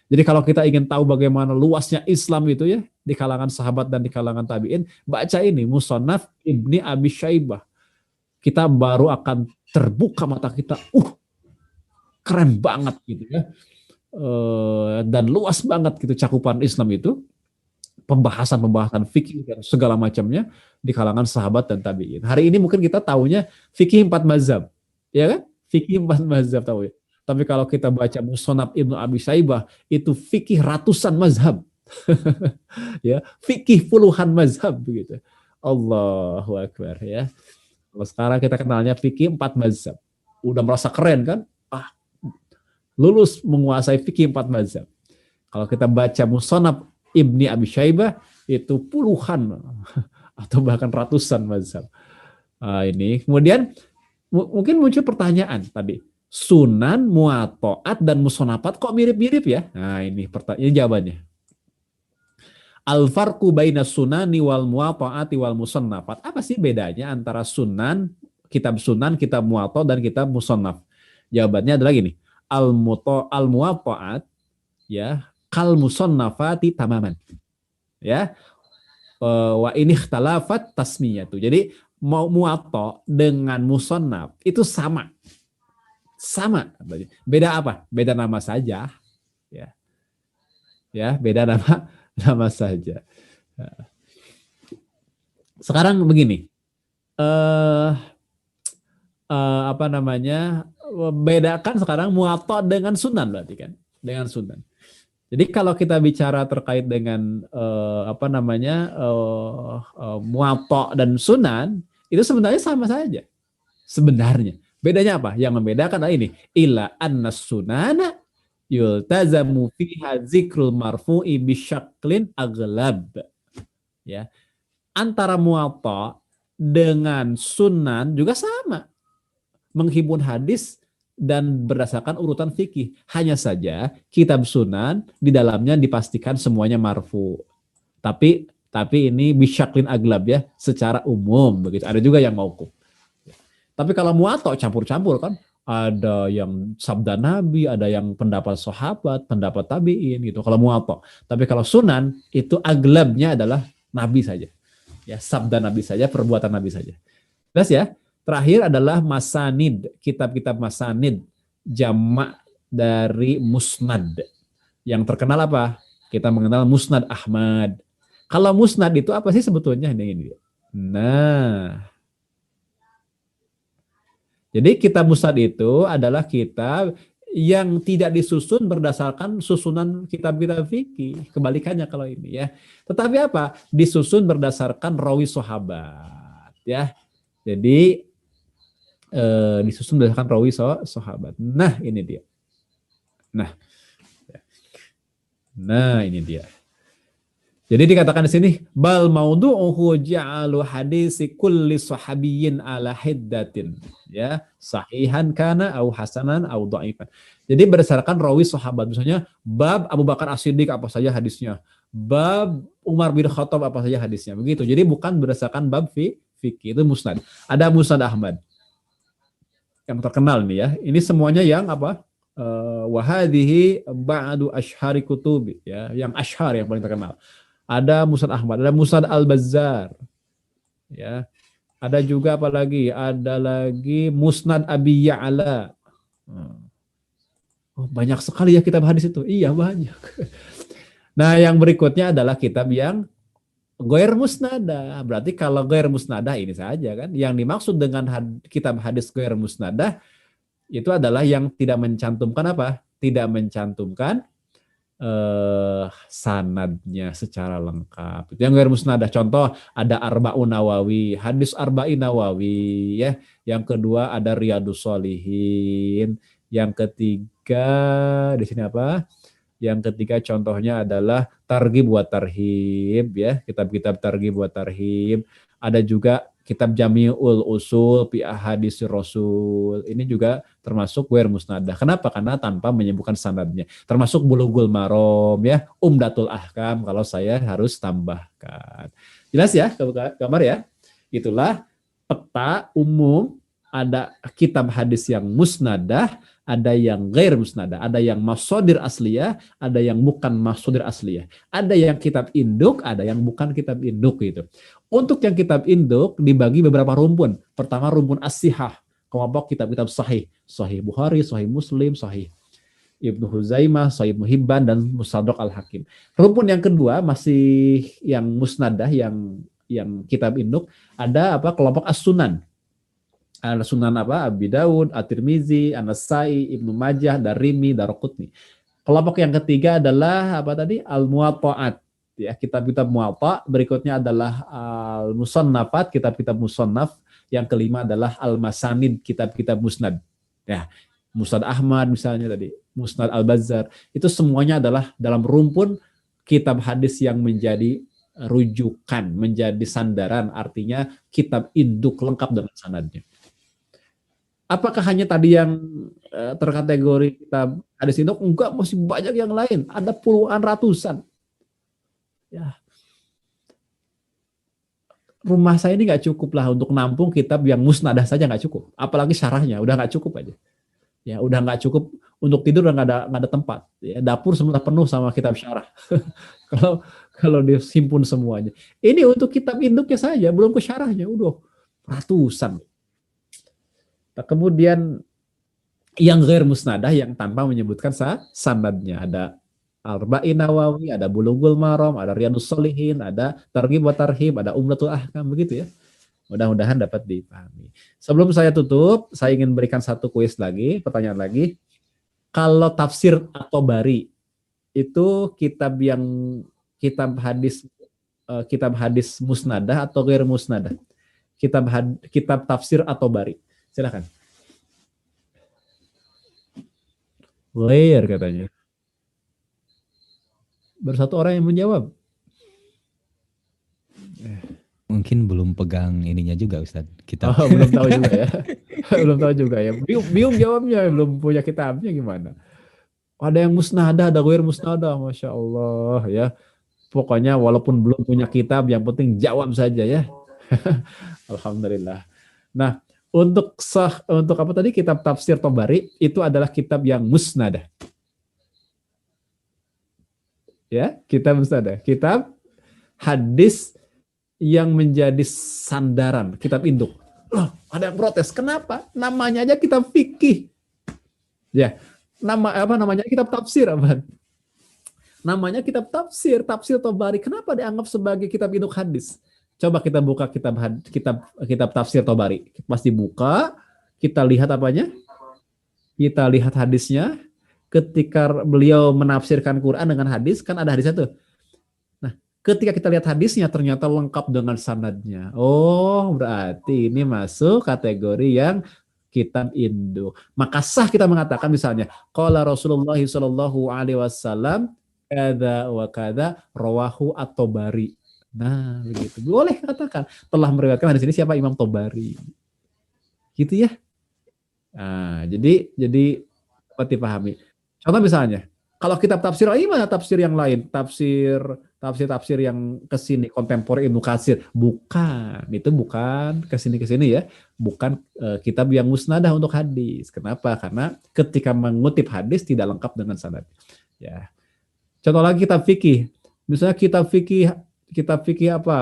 Jadi kalau kita ingin tahu bagaimana luasnya Islam itu ya, di kalangan sahabat dan di kalangan tabi'in, baca ini Musannaf Ibni Abi Syaibah. Kita baru akan terbuka mata kita. Keren banget gitu ya. Dan luas banget gitu cakupan Islam itu. Pembahasan fikih dan segala macamnya di kalangan sahabat dan tabi'in. Hari ini mungkin kita tahunya fikih 4 mazhab. Ya kan? Fikih 4 mazhab tahu ya. Tapi kalau kita baca Musannaf Ibnu Abi Syaibah, itu fikih ratusan mazhab. Ya, fikih puluhan mazhab begitu. Allahu Akbar ya. Kalau sekarang kita kenalnya fikih 4 mazhab. Udah merasa keren kan? Lulus menguasai fikih 4 mazhab. Kalau kita baca Musannaf Ibni Abi Syaibah, itu puluhan atau bahkan ratusan mazhab. Ini kemudian mungkin muncul pertanyaan tadi, Sunan, Muwatta'at dan Musannafat kok mirip-mirip ya? Nah, ini jawabannya. Al-farqu baina sunani wal muwatta'ati wal musannafat. Apa sih bedanya antara sunan, kitab muwatta' dan kitab musannaf? Jawabannya adalah gini. Al-muwatta'at ya, kal musannafati tamaman. Ya. Wa ini ikhtalafat tasmiyatu. Jadi mau muwatta' dengan musannaf itu sama. Sama. Beda apa? Beda nama saja. Ya, beda nama saja. Sekarang begini. Bedakan sekarang muwatta' dengan sunan berarti kan? Dengan sunan. Jadi kalau kita bicara terkait dengan muwatta' dan sunan, itu sebenarnya sama saja. Sebenarnya. Bedanya apa? Yang membedakan adalah ini. Illa anna sunana yultazamu fiha zikrul marfu'i bisyaklin aglab. Ya. Antara muwatta' dengan sunan juga sama. Menghimpun hadis dan berdasarkan urutan fikih. Hanya saja kitab sunan di dalamnya dipastikan semuanya marfu. Tapi ini bisyaklin aglab ya, secara umum begitu. Ada juga yang mauquf. Tapi kalau muwatta' campur-campur kan, ada yang sabda Nabi, ada yang pendapat sahabat, pendapat tabi'in gitu. Kalau muwatta'. Tapi kalau sunan itu aglabnya adalah Nabi saja. Ya, sabda Nabi saja, perbuatan Nabi saja. Jelas ya? Terakhir adalah masanid, kitab-kitab masanid, jamak dari musnad. Yang terkenal apa? Kita mengenal musnad Ahmad. Kalau musnad itu apa sih sebetulnya? Ini. Nah, jadi kitab musnad itu adalah kitab yang tidak disusun berdasarkan susunan kitab-kitab fikih. Kebalikannya kalau ini ya. Tetapi apa? Disusun berdasarkan rawi sahabat ya. Jadi disusun berdasarkan rawi sahabat. Nah, ini dia. Nah, ini dia. Jadi dikatakan di sini bal maudu'uhu ja'alu hadisi kulli sahabiyyin ala hiddatin ya sahihan kana au hasanan au dhaifan. Jadi berdasarkan rawi sahabat, misalnya bab Abu Bakar As-Siddiq apa saja hadisnya, bab Umar bin Khattab apa saja hadisnya, begitu. Jadi bukan berdasarkan bab fikih, itu musnad. Ada musnad Ahmad yang terkenal nih ya. Ini semuanya yang apa? Wahadihi ba'du ashari kutubi ya, yang ashar yang paling terkenal. Ada Musnad Ahmad, ada Musnad Al-Bazzar. Ya. Ada juga apa lagi? Ada lagi Musnad Abi Ya'la. Oh, banyak sekali ya kitab hadis itu. Iya, banyak. Nah, yang berikutnya adalah kitab yang ghair musnadah. Berarti kalau ghair musnadah ini saja kan. Yang dimaksud dengan kitab hadis ghair musnadah itu adalah yang tidak mencantumkan apa? Tidak mencantumkan sanadnya secara lengkap. Itu yang ghair musnadah. Contoh ada Arba'un Nawawi, hadis Arba'in Nawawi ya. Yang kedua ada Riyadus Shalihin. Yang ketiga di sini apa? Yang ketiga contohnya adalah Targhib wa Tarhib ya, kitab-kitab Targhib wa Tarhib. Ada juga kitab Jami'ul Usul fi Ahadits Rasul. Ini juga termasuk ghair musnadah. Kenapa? Karena tanpa menyebutkan sanadnya. Termasuk Bulughul Maram ya, Umdatul Ahkam kalau saya harus tambahkan. Jelas ya, gambar ya. Itulah peta umum, ada kitab hadis yang musnadah, ada yang ghair musnadah, ada yang mashadir asliyah, ada yang bukan mashadir asliyah. Ada yang kitab induk, ada yang bukan kitab induk gitu. Untuk yang kitab induk dibagi beberapa rumpun. Pertama rumpun as-sihah, kelompok kitab-kitab sahih. Sahih Bukhari, Sahih Muslim, Sahih Ibnu Huzaimah, Sahih Ibnu Hibban, dan Mustadrak Al-Hakim. Rumpun yang kedua masih yang musnadah, yang kitab induk, ada apa? Kelompok as-sunan. Ada Sunan apa? Abi Daud, At-Tirmizi, An-Nasai, Ibnu Majah, Darimi, Daraqutni. Kelompok yang ketiga adalah apa tadi? Al-Muwatta'at. Ya, kitab-kitab Muwatta. Berikutnya adalah Al-Musannafat, kitab-kitab musannaf. Yang kelima adalah Al-Masanid, kitab-kitab musnad. Ya, Musnad Ahmad misalnya tadi, Musnad Al-Bazzar. Itu semuanya adalah dalam rumpun kitab hadis yang menjadi rujukan, menjadi sandaran, artinya kitab induk lengkap dengan sanadnya. Apakah hanya tadi yang terkategori kitab hadis induk? Enggak, masih banyak yang lain. Ada puluhan, ratusan. Ya. Rumah saya ini nggak cukup lah untuk nampung kitab yang musnadah saja, nggak cukup. Apalagi syarahnya, udah nggak cukup aja. Ya, udah nggak cukup untuk tidur, udah nggak ada tempat. Ya, dapur semua penuh sama kitab syarah. kalau dihimpun semuanya. Ini untuk kitab induknya saja, belum ke syarahnya, udah ratusan. Nah, kemudian yang ghair musnadah yang tanpa menyebutkan sanadnya, ada Arba'in Nawawi, ada Bulughul Maram, ada Riyadus Shalihin, ada Targhib wa Tarhib, ada Umdatul Ahkam, begitu ya. Mudah-mudahan dapat dipahami. Sebelum saya tutup, saya ingin berikan satu kuis lagi, pertanyaan lagi. Kalau tafsir At-Tabari itu kitab hadis musnadah atau ghair musnadah? Kitab tafsir At-Tabari. Silakan. Ghair katanya. Baru satu orang yang menjawab. Mungkin belum pegang ininya juga Ustaz. Kitab. Belum tahu juga ya. Belum tahu juga ya. Bingung jawabnya, belum punya kitabnya gimana. Ada yang musnadah, ada ghair musnadah, Masya Allah ya. Pokoknya walaupun belum punya kitab, yang penting jawab saja ya. Alhamdulillah. Nah, untuk apa tadi, kitab tafsir Tabari itu adalah kitab yang musnadah. Ya, kitab musnadah. Kitab hadis yang menjadi sandaran, kitab induk. Loh, ada yang protes. Kenapa? Namanya aja kitab fikih. Ya, Namanya kitab tafsir apa? Namanya kitab tafsir, Tafsir Tobari. Kenapa dianggap sebagai kitab induk hadis? Coba kita buka kitab tafsir Tobari. Pas dibuka, kita lihat apanya? Kita lihat hadisnya. Ketika beliau menafsirkan Quran dengan hadis, kan ada hadisnya tuh. Nah, ketika kita lihat hadisnya ternyata lengkap dengan sanadnya. Oh, berarti ini masuk kategori yang kitab induk. Maka sah kita mengatakan misalnya, qala Rasulullah sallallahu alaihi wasallam kada wa kada rawahu at-Tobari. Nah, begitu. Boleh katakan telah meriwayatkan hadis ini siapa? Imam Tobari. Gitu ya. Nah, jadi dapat dipahami. Contoh misalnya, kalau kitab tafsir gimana tafsir yang lain? Tafsir yang kesini kontemporer Ibnu Katsir. Bukan, itu bukan kesini ya. Bukan kitab yang musnadah untuk hadis. Kenapa? Karena ketika mengutip hadis tidak lengkap dengan sanad. Ya. Contoh lagi kitab fikih. Misalnya kitab fikih apa?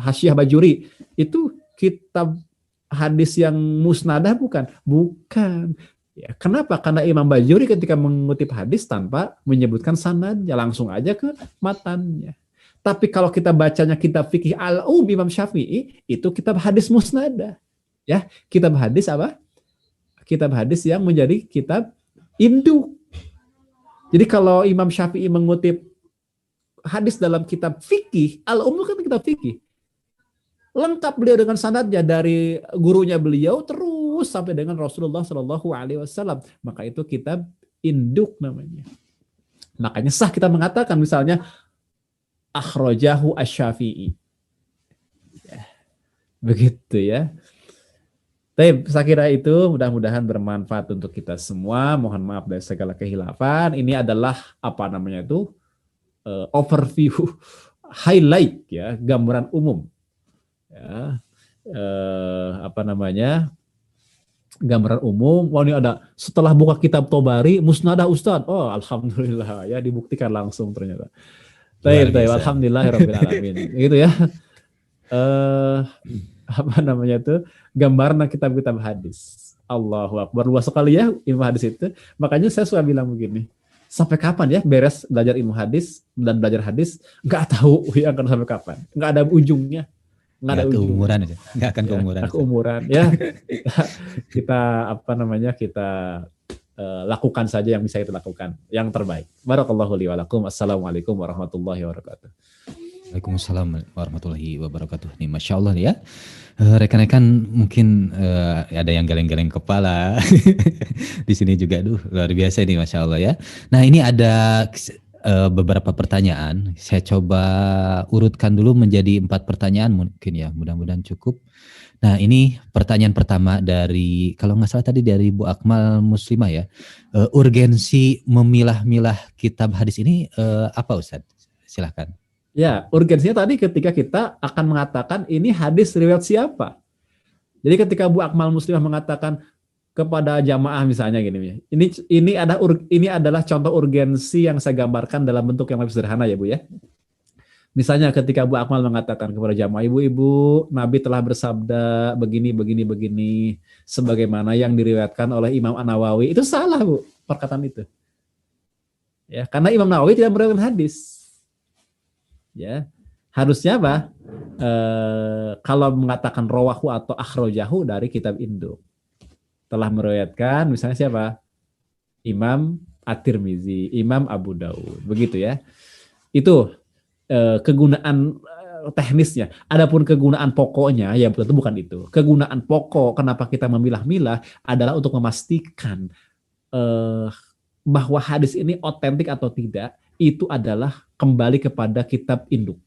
Hasyiah Bajuri. Itu kitab hadis yang musnadah bukan? Bukan. Ya, kenapa? Karena Imam Bajuri ketika mengutip hadis tanpa menyebutkan sanadnya, langsung aja ke matannya. Tapi kalau kita bacanya kitab fikih Imam Syafi'i, itu kitab hadis musnadah. Ya, kitab hadis apa? Kitab hadis yang menjadi kitab induk. Jadi kalau Imam Syafi'i mengutip hadis dalam kitab fikih, itu kan kitab fikih. Lengkap beliau dengan sanadnya dari gurunya beliau terus sampai dengan Rasulullah Shallallahu Alaihi Wasallam. Maka itu kitab induk namanya. Makanya sah kita mengatakan misalnya akhrajahu asy-Syafi'i. Ya, begitu ya. Tapi saya kira itu mudah-mudahan bermanfaat untuk kita semua. Mohon maaf dari segala kehilafan. Ini adalah overview, highlight ya, gambaran umum. Ya, gambaran umum. Wah, ini ada setelah buka kitab Tobari musnadah Ustadz. Oh, alhamdulillah ya, dibuktikan langsung ternyata. Baik, alhamdulillahirabbil alamin. Gitu ya. Gambaran kitab-kitab hadis. Allahu Akbar, luas sekali ya ilmu hadis itu. Makanya saya suka bilang begini. Sampai kapan ya beres belajar ilmu hadis dan belajar hadis? Nggak tahu ya akan sampai kapan. Nggak ada ujungnya. Nggak ada keumuran aja, nggak akan keumuran. Keumuran ya. kita lakukan saja yang bisa kita lakukan, yang terbaik. Barakallahu li wa lakum. Assalamualaikum warahmatullahi wabarakatuh. Waalaikumsalam warahmatullahi wabarakatuh. Nih, Masya Allah ya. Rekan-rekan mungkin ada yang geleng-geleng kepala. Di sini juga, luar biasa nih, Masya Allah ya. Nah, ini ada beberapa pertanyaan. Saya coba urutkan dulu menjadi 4 pertanyaan mungkin ya. Mudah-mudahan cukup. Nah, ini pertanyaan pertama dari, kalau nggak salah tadi dari Bu Akmal Muslimah ya. Urgensi memilah-milah kitab hadis ini apa Ustaz? Silahkan. Ya, urgensinya tadi ketika kita akan mengatakan ini hadis riwayat siapa. Jadi ketika Bu Akmal Muslimah mengatakan kepada jamaah misalnya gini, ini adalah contoh urgensi yang saya gambarkan dalam bentuk yang lebih sederhana ya Bu ya. Misalnya ketika Bu Akmal mengatakan kepada jamaah, ibu-ibu, Nabi telah bersabda begini, sebagaimana yang diriwayatkan oleh Imam An-Nawawi, itu salah Bu perkataan itu. Ya, karena Imam Nawawi tidak meriwayatkan hadis. Ya, harusnya apa? Kalau mengatakan rawahu atau akhrajahu dari kitab induk. Telah meriwayatkan misalnya siapa? Imam At-Tirmizi, Imam Abu Daud, begitu ya. Itu kegunaan teknisnya. Adapun kegunaan pokoknya ya tentu bukan itu. Kegunaan pokok kenapa kita memilah-milah adalah untuk memastikan bahwa hadis ini otentik atau tidak, itu adalah kembali kepada kitab induk.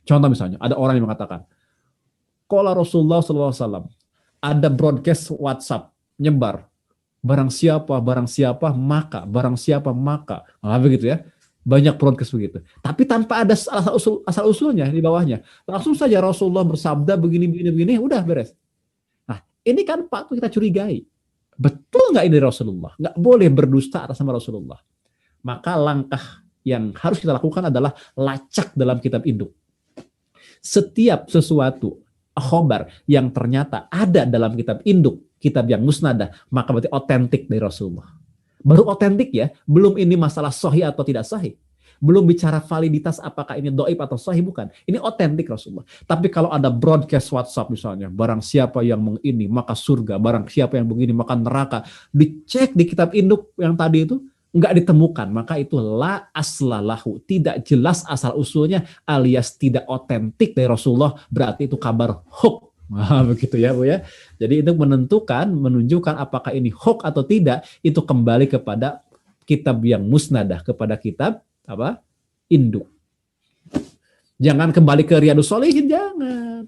Contoh misalnya, ada orang yang mengatakan, qala Rasulullah SAW, ada broadcast WhatsApp nyebar, barang siapa maka, nah, begitu ya, banyak broadcast begitu. Tapi tanpa ada asal usulnya di bawahnya, langsung saja Rasulullah bersabda begini, udah beres. Nah, ini kan patut kita curigai, betul nggak ini Rasulullah? Nggak boleh berdusta atas nama Rasulullah. Maka langkah yang harus kita lakukan adalah lacak dalam kitab induk. Setiap sesuatu khobar yang ternyata ada dalam kitab induk, kitab yang musnadah, maka berarti otentik dari Rasulullah. Baru otentik ya, belum ini masalah sahih atau tidak sahih. Belum bicara validitas apakah ini doib atau sahih, bukan. Ini otentik Rasulullah. Tapi kalau ada broadcast WhatsApp misalnya, barang siapa yang mengini maka surga, barang siapa yang begini maka neraka, dicek di kitab induk yang tadi itu, nggak ditemukan, maka itu la aslalahu, tidak jelas asal usulnya alias tidak otentik dari Rasulullah, berarti itu kabar hoax. Nah, begitu ya Bu ya. Jadi itu menunjukkan apakah ini hoax atau tidak, itu kembali kepada kitab yang musnadah, kepada kitab apa? Induk. Jangan kembali ke Riyadus Shalihin, jangan.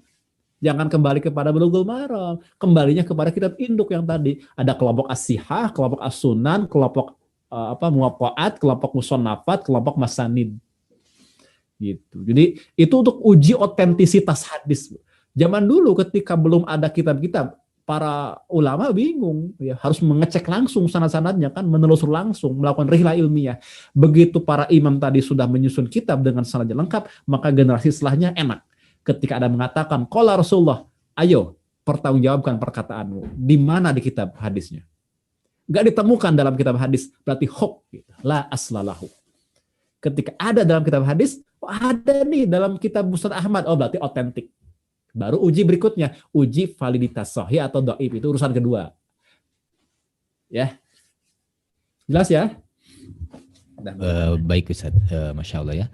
Jangan kembali kepada Bulughul Maram, kembalinya kepada kitab induk yang tadi. Ada kelompok as-sihah, kelompok as-sunan, kelompok muwaqqa'at, kelompok musannafat, kelompok masanid. Gitu. Jadi itu untuk uji otentisitas hadis. Zaman dulu ketika belum ada kitab-kitab, para ulama bingung, ya harus mengecek langsung sanad-sanadnya kan, menelusur langsung, melakukan rihlah ilmiah. Begitu para imam tadi sudah menyusun kitab dengan sanadnya lengkap, maka generasi setelahnya enak. Ketika ada mengatakan, qala Rasulullah, ayo pertanggungjawabkan perkataanmu. Di mana di kitab hadisnya? Gak ditemukan dalam kitab hadis, berarti hoax. La aslalahu. Ketika ada dalam kitab hadis, oh ada nih dalam kitab Musnad Ahmad, oh berarti otentik. Baru uji berikutnya, uji validitas sahih atau dhaif, itu urusan kedua. Ya. Jelas ya? Baik Ustaz, Masya Allah ya.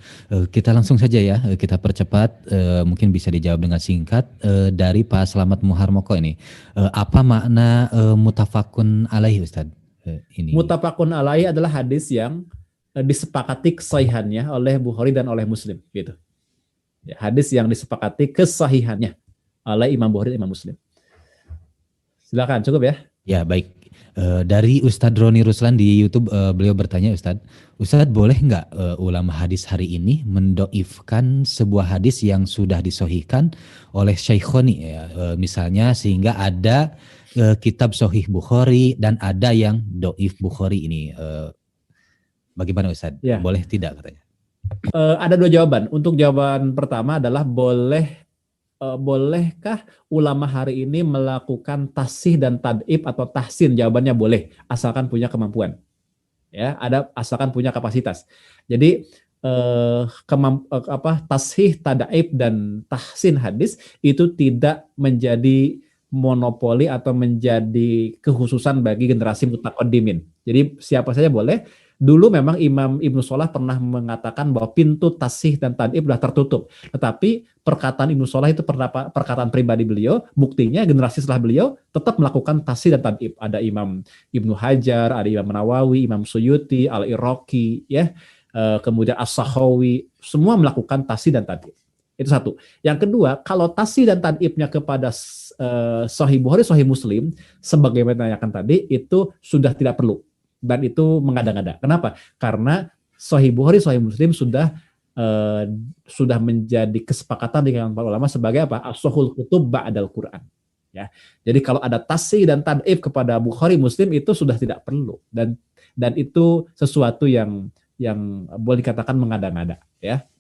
Kita langsung saja ya, kita percepat, mungkin bisa dijawab dengan singkat dari Pak Slamet Muharmoko ini. Apa makna mutafakun alaihi Ustaz? Ini. Mutafakun alaihi adalah hadis yang disepakati kesahihannya oleh Bukhari dan oleh Muslim, gitu. Ya, hadis yang disepakati kesahihannya oleh Imam Bukhari dan Imam Muslim. Silakan, cukup ya? Ya, baik. Dari Ustadz Roni Ruslan di YouTube, beliau bertanya, Ustadz boleh nggak ulama hadis hari ini mendoifkan sebuah hadis yang sudah disohihkan oleh Syaikhoni, ya, misalnya sehingga ada kitab Sohih Bukhari dan ada yang doif Bukhari ini, bagaimana Ustadz? Ya. Boleh tidak katanya? Ada dua jawaban. Untuk jawaban pertama adalah bolehkah ulama hari ini melakukan tasih dan tad'ib atau tahsin? Jawabannya boleh, asalkan punya kemampuan. Ya, asalkan punya kapasitas. Jadi tasih, tad'ib dan tahsin hadis itu tidak menjadi monopoli atau menjadi kekhususan bagi generasi mutaqaddimin. Jadi siapa saja boleh. Dulu memang Imam Ibnu Shalah pernah mengatakan bahwa pintu tasih dan tad'ib sudah tertutup. Tetapi perkataan Ibnu Shalah itu perkataan pribadi beliau, buktinya generasi setelah beliau tetap melakukan tasih dan tad'ib. Ada Imam Ibnu Hajar, ada Imam Nawawi, Imam Suyuti, Al-Iraqi, ya, kemudian As-Sakhawi, semua melakukan tasih dan tad'ib. Itu satu. Yang kedua, kalau tasih dan tad'ibnya kepada Sahih Bukhari, Sahih Muslim, sebagaimana ditanyakan tadi, itu sudah tidak perlu. Dan itu mengada-ngada. Kenapa? Karena Sahih Bukhari, Sahih Muslim sudah menjadi kesepakatan dengan para ulama sebagai apa? As-Sahihul Kutub ba'dal Quran. Ya. Jadi kalau ada tasih dan tad'ib kepada Bukhari, Muslim itu sudah tidak perlu. Dan itu sesuatu yang boleh dikatakan mengada-ngada. Ya.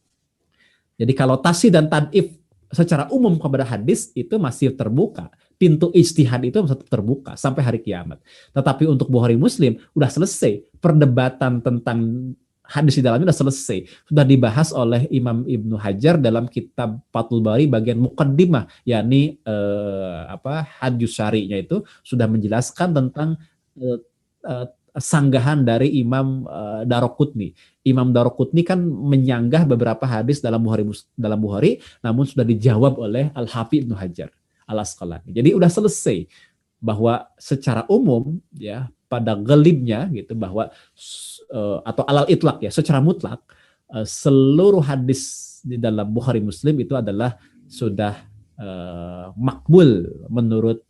Jadi kalau tasih dan tad'ib secara umum kepada hadis itu masih terbuka. Pintu ijtihad itu tetap terbuka sampai hari kiamat. Tetapi untuk Bukhari Muslim udah selesai. Perdebatan tentang hadis di dalamnya udah selesai. Sudah dibahas oleh Imam Ibnu Hajar dalam kitab Fathul Bari bagian muqaddimah, yakni hadis syari'nya itu sudah menjelaskan tentang sanggahan dari Imam Daroqutni. Imam Daroqutni kan menyanggah beberapa hadis dalam Bukhari, namun sudah dijawab oleh Al-Hafidz Ibnu Hajar Al-Asqalani. Jadi udah selesai bahwa secara umum ya pada gelibnya gitu bahwa atau alal itlaq ya secara mutlak seluruh hadis di dalam Bukhari Muslim itu adalah sudah makbul menurut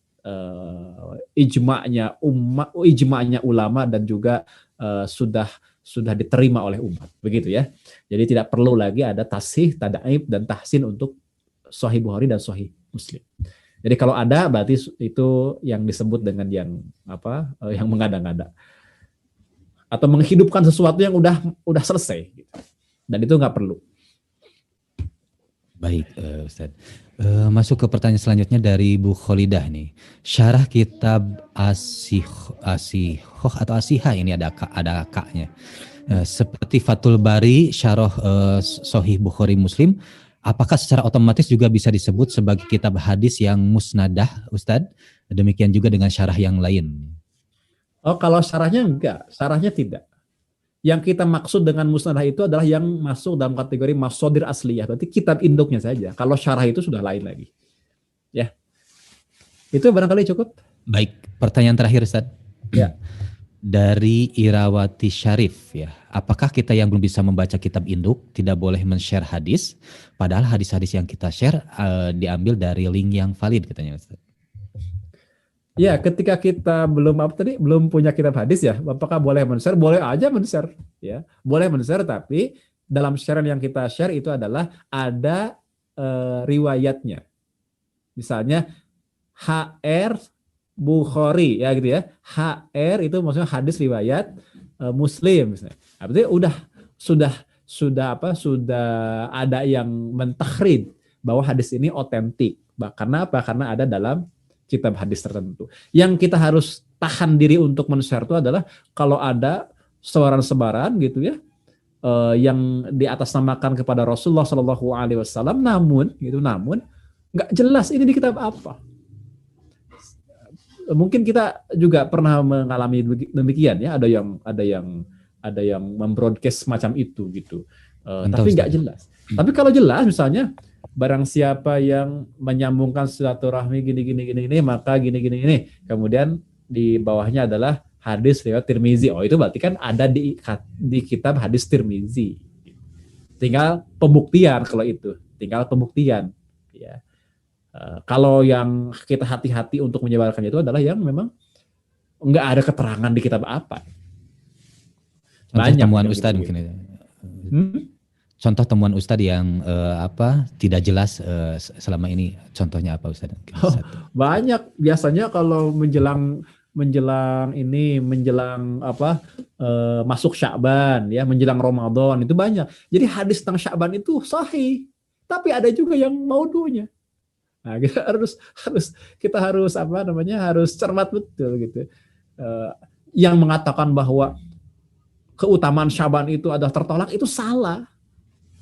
ijma'nya ulama dan juga sudah diterima oleh umat, begitu ya. Jadi tidak perlu lagi ada tasih, tad'ib dan tahsin untuk Sahih Bukhari dan Sahih Muslim. Jadi kalau ada berarti itu yang disebut dengan yang mengada-ngada atau menghidupkan sesuatu yang udah selesai gitu. Dan itu nggak perlu. Baik, Ustaz. Masuk ke pertanyaan selanjutnya dari Bu Kholidah nih. Syarah kitab Asihoh atau Asiha ini ada kaknya. Seperti Fathul Bari, Syarah Sahih Bukhari Muslim, apakah secara otomatis juga bisa disebut sebagai kitab hadis yang musnadah, Ustadz? Demikian juga dengan syarah yang lain. Oh, kalau syarahnya enggak, syarahnya tidak. Yang kita maksud dengan musnadah itu adalah yang masuk dalam kategori masodir asliyah, berarti kitab induknya saja. Kalau syarah itu sudah lain lagi. Ya, itu barangkali cukup. Baik, pertanyaan terakhir, Ustadz. Ya. Dari Irawati Syarif, ya, apakah kita yang belum bisa membaca kitab induk tidak boleh men-share hadis, padahal hadis-hadis yang kita share diambil dari link yang valid, katanya Ustaz. Ya, ketika kita belum punya kitab hadis ya, apakah boleh men-share? Boleh aja men-share, ya, boleh men-share, tapi dalam share yang kita share itu adalah ada riwayatnya, misalnya HR Bukhari ya gitu ya. HR itu maksudnya hadis riwayat Muslim misalnya. Nah, berarti sudah ada yang mentakrid bahwa hadis ini otentik. Karena apa? Karena ada dalam kitab hadis tertentu. Yang kita harus tahan diri untuk men-share itu adalah kalau ada sebaran-sebaran gitu ya, yang diatasnamakan kepada Rasulullah Shallallahu Alaihi Wasallam, namun nggak jelas ini di kitab apa. Mungkin kita juga pernah mengalami demikian ya, ada yang membroadcast semacam itu gitu, tapi nggak jelas. Tapi kalau jelas misalnya barang siapa yang menyambungkan silaturahmi gini, maka gini, kemudian di bawahnya adalah hadis riwayat Tirmizi. Oh, itu berarti kan ada di kitab hadis Tirmizi. Tinggal pembuktian kalau itu, ya. Kalau yang kita hati-hati untuk menyebarkannya itu adalah yang memang nggak ada keterangan di kitab apa. Banyak temuan Ustadz mungkin. Contoh temuan Ustadz yang tidak jelas selama ini, contohnya apa Ustadz? Banyak. Biasanya kalau menjelang masuk Sya'ban ya, menjelang Ramadan itu banyak. Jadi hadis tentang Sya'ban itu sahih, tapi ada juga yang maudunya. Nah, kita harus cermat betul gitu. Yang mengatakan bahwa keutamaan Sya'ban itu adalah tertolak itu salah.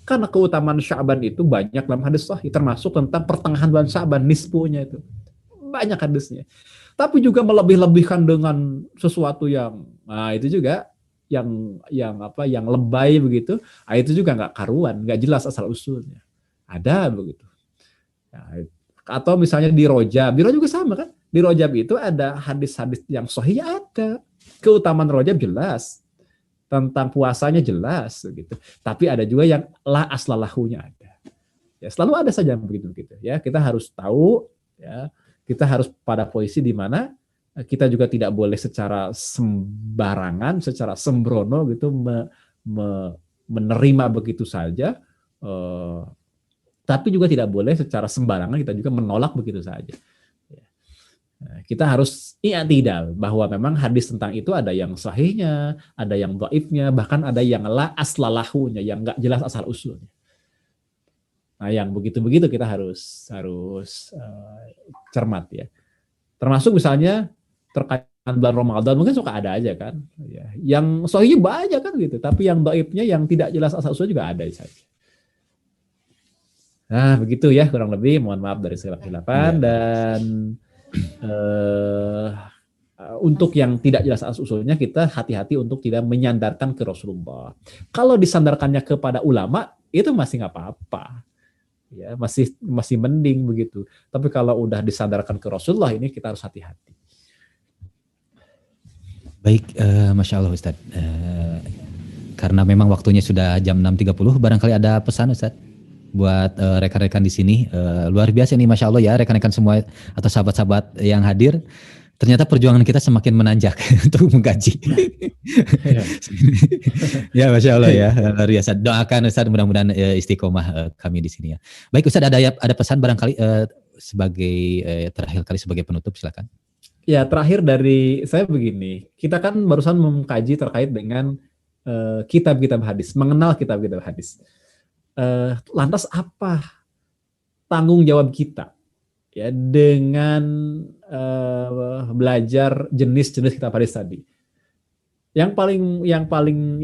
Karena keutamaan Sya'ban itu banyak dalam hadis sahih, termasuk tentang pertengahan bulan Sya'ban, nisfunya itu. Banyak hadisnya. Tapi juga melebih-lebihkan dengan sesuatu yang itu juga yang lebay begitu. Itu juga nggak karuan, nggak jelas asal usulnya. Ada begitu. Nah, atau misalnya di Rojab juga sama kan? Di Rojab itu ada hadis-hadis yang sahih, ada. Keutamaan Rojab jelas. Tentang puasanya jelas gitu. Tapi ada juga yang la aslalahunya ada. Ya, selalu ada saja begitu ya. Kita harus tahu ya, kita harus pada posisi di mana kita juga tidak boleh secara sembarangan, secara sembrono gitu menerima begitu saja. Tapi juga tidak boleh secara sembarangan kita juga menolak begitu saja. Kita harus i'tidal bahwa memang hadis tentang itu ada yang sahihnya, ada yang dhaifnya, bahkan ada yang la aslalahunya, yang nggak jelas asal usulnya. Nah, yang begitu-begitu kita harus cermat ya. Termasuk misalnya terkait bulan Ramadan mungkin suka ada aja kan. Ya. Yang sahihnya banyak kan gitu, tapi yang dhaifnya, yang tidak jelas asal usulnya juga ada saja. Nah, begitu ya kurang lebih. Mohon maaf dari segala khilafan dan untuk yang tidak jelas asal usulnya kita hati-hati untuk tidak menyandarkan ke Rasulullah. Kalau disandarkannya kepada ulama itu masih nggak apa-apa, ya masih mending begitu. Tapi kalau udah disandarkan ke Rasulullah ini kita harus hati-hati. Baik, Masya Allah Ustadz. Karena memang waktunya sudah jam 6.30, barangkali ada pesan Ustadz buat rekan-rekan di sini. Luar biasa nih Masya Allah ya, rekan-rekan semua atau sahabat-sahabat yang hadir. Ternyata perjuangan kita semakin menanjak untuk mengkaji. Ya Masya Allah ya, luar biasa. Doakan Ustaz mudah-mudahan istiqomah kami di sini ya. Baik Ustaz, ada pesan barangkali sebagai terakhir kali sebagai penutup, silakan. Ya, terakhir dari saya begini, kita kan barusan mengkaji terkait dengan kitab-kitab hadis, mengenal kitab-kitab hadis. Lantas apa tanggung jawab kita ya dengan belajar jenis-jenis kitab hadis tadi. Yang paling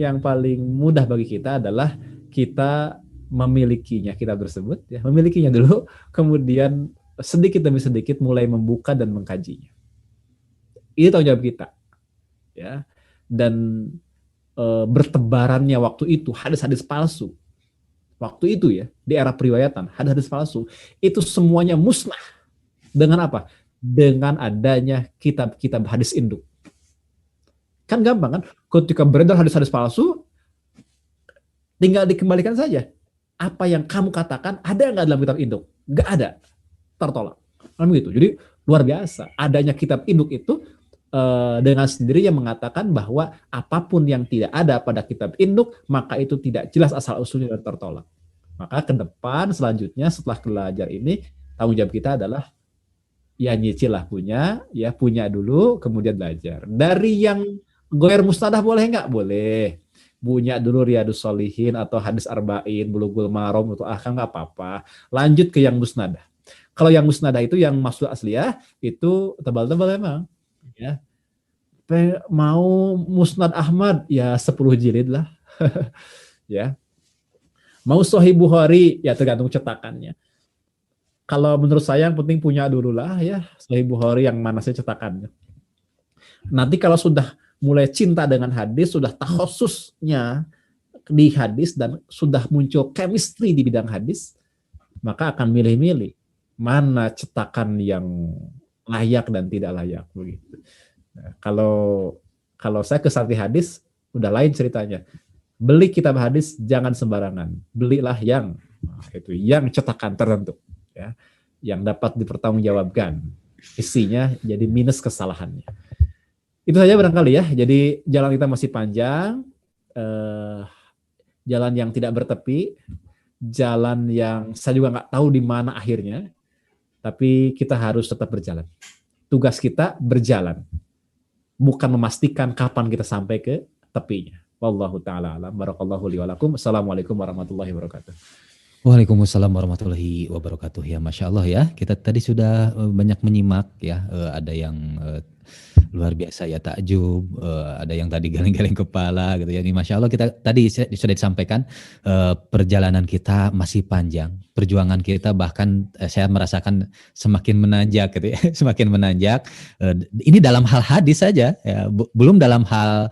mudah bagi kita adalah kita memilikinya kitab tersebut, ya, memilikinya dulu, kemudian sedikit demi sedikit mulai membuka dan mengkajinya. Itu tanggung jawab kita, ya. Dan bertebarannya waktu itu hadis-hadis palsu, waktu itu ya di era periwayatan hadis-hadis palsu itu semuanya musnah. Dengan apa? Dengan adanya kitab-kitab hadis induk. Kan gampang kan, ketika beredar hadis-hadis palsu, tinggal dikembalikan saja. Apa yang kamu katakan ada nggak dalam kitab induk? Nggak ada, tertolak. Kan begitu. Jadi luar biasa. Adanya kitab induk itu dengan sendirinya mengatakan bahwa apapun yang tidak ada pada kitab induk, maka itu tidak jelas asal-usulnya dan tertolak. Maka ke depan selanjutnya setelah belajar ini, tanggung jawab kita adalah ya nyicil lah punya dulu, kemudian belajar. Dari yang goer mustadah boleh nggak? Boleh. Punya dulu Riyadus Shalihin atau hadis arba'in, Bulughul Maram atau nggak apa-apa. Lanjut ke yang musnadah. Kalau yang musnadah itu yang maksud asliyah itu tebal-tebal emang. Ya. Mau Musnad Ahmad ya 10 jilid lah. Ya. Mau Sahih Bukhari ya tergantung cetakannya. Kalau menurut saya yang penting punya dulu lah ya Sahih Bukhari yang manasnya cetakannya. Nanti kalau sudah mulai cinta dengan hadis, sudah takhususnya di hadis dan sudah muncul chemistry di bidang hadis, maka akan milih-milih mana cetakan yang layak dan tidak layak begitu. Nah, kalau saya ke Sakti Hadis udah lain ceritanya. Beli kitab hadis jangan sembarangan. Belilah yang cetakan tertentu ya, yang dapat dipertanggungjawabkan. Isinya jadi minus kesalahannya. Itu saja barangkali ya. Jadi jalan kita masih panjang, jalan yang tidak bertepi, jalan yang saya juga nggak tahu di mana akhirnya, tapi kita harus tetap berjalan. Tugas kita berjalan, bukan memastikan kapan kita sampai ke tepinya. Wallahu ta'ala alam. Barakallahu li wa lakum. Assalamualaikum warahmatullahi wabarakatuh. Waalaikumsalam warahmatullahi wabarakatuh. Ya, Masya Allah ya. Kita tadi sudah banyak menyimak ya. Ada yang luar biasa ya takjub, ada yang tadi geleng-geleng kepala gitu ya. Ini Masya Allah kita tadi sudah disampaikan perjalanan kita masih panjang, perjuangan kita bahkan saya merasakan semakin menanjak gitu ya, semakin menanjak. Ini dalam hal hadis saja ya, belum dalam hal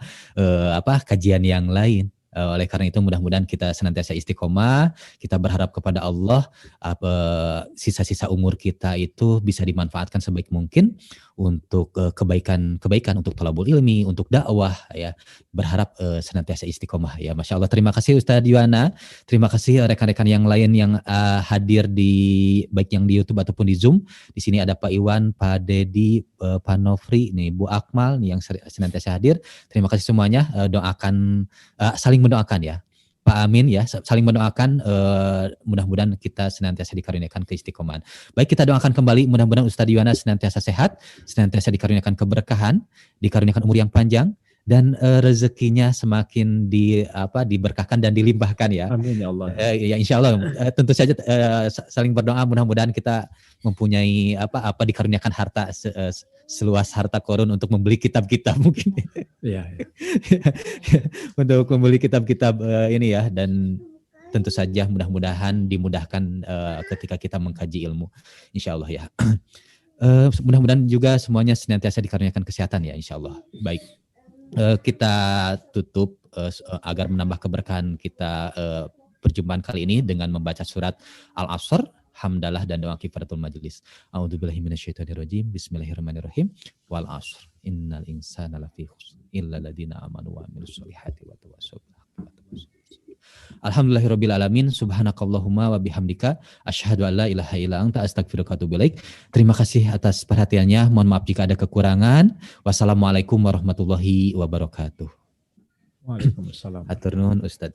kajian yang lain. Oleh karena itu mudah-mudahan kita senantiasa istiqomah, kita berharap kepada Allah sisa-sisa umur kita itu bisa dimanfaatkan sebaik mungkin untuk kebaikan untuk thalabul ilmi, untuk dakwah ya. Berharap senantiasa istiqomah ya. Masya Allah, terima kasih Ustadz Yuwana, terima kasih rekan-rekan yang lain yang hadir di baik yang di YouTube ataupun di Zoom. Di sini ada Pak Iwan, Pak Dedi, Pak Nofri, nih Bu Akmal nih yang senantiasa hadir. Terima kasih semuanya. Doakan saling mendoakan ya. Pak Amin ya, saling mendoakan, mudah-mudahan kita senantiasa dikaruniakan keistiqomahan. Baik, kita doakan kembali mudah-mudahan Ustadz Yuwana senantiasa sehat, senantiasa dikaruniakan keberkahan, dikaruniakan umur yang panjang, dan rezekinya semakin diberkahkan dan dilimpahkan ya. Amin ya Allah. Ya insya Allah, tentu saja saling berdoa mudah-mudahan kita mempunyai dikaruniakan harta seluas harta korun untuk membeli kitab-kitab mungkin. Iya. Untuk membeli kitab-kitab ini ya, dan tentu saja mudah-mudahan dimudahkan ketika kita mengkaji ilmu, insya Allah ya. Mudah-mudahan juga semuanya senantiasa dikaruniakan kesehatan ya, insya Allah. Baik, kita tutup agar menambah keberkahan kita perjumpaan kali ini dengan membaca surat Al-Asr, hamdalah dan doa kifaratul majlis. A'udzubillahi minasyaitonirrajim. Bismillahirrahmanirrahim. Wal 'ashr. Innal insana lafi khusr illa alladziina aamanu wa 'amilus sholihati wa tawassaw bil haqqi wa tawassaw bis sabr. Alhamdulillahirabbil alamin. Subhanakallahumma wa bihamdika asyhadu an la ilaha illa anta astaghfiruka wa atubu ilaik. Terima kasih atas perhatiannya. Mohon maaf jika ada kekurangan. Wassalamualaikum warahmatullahi wabarakatuh. Waalaikumsalam. Hatur nuhun Ustaz.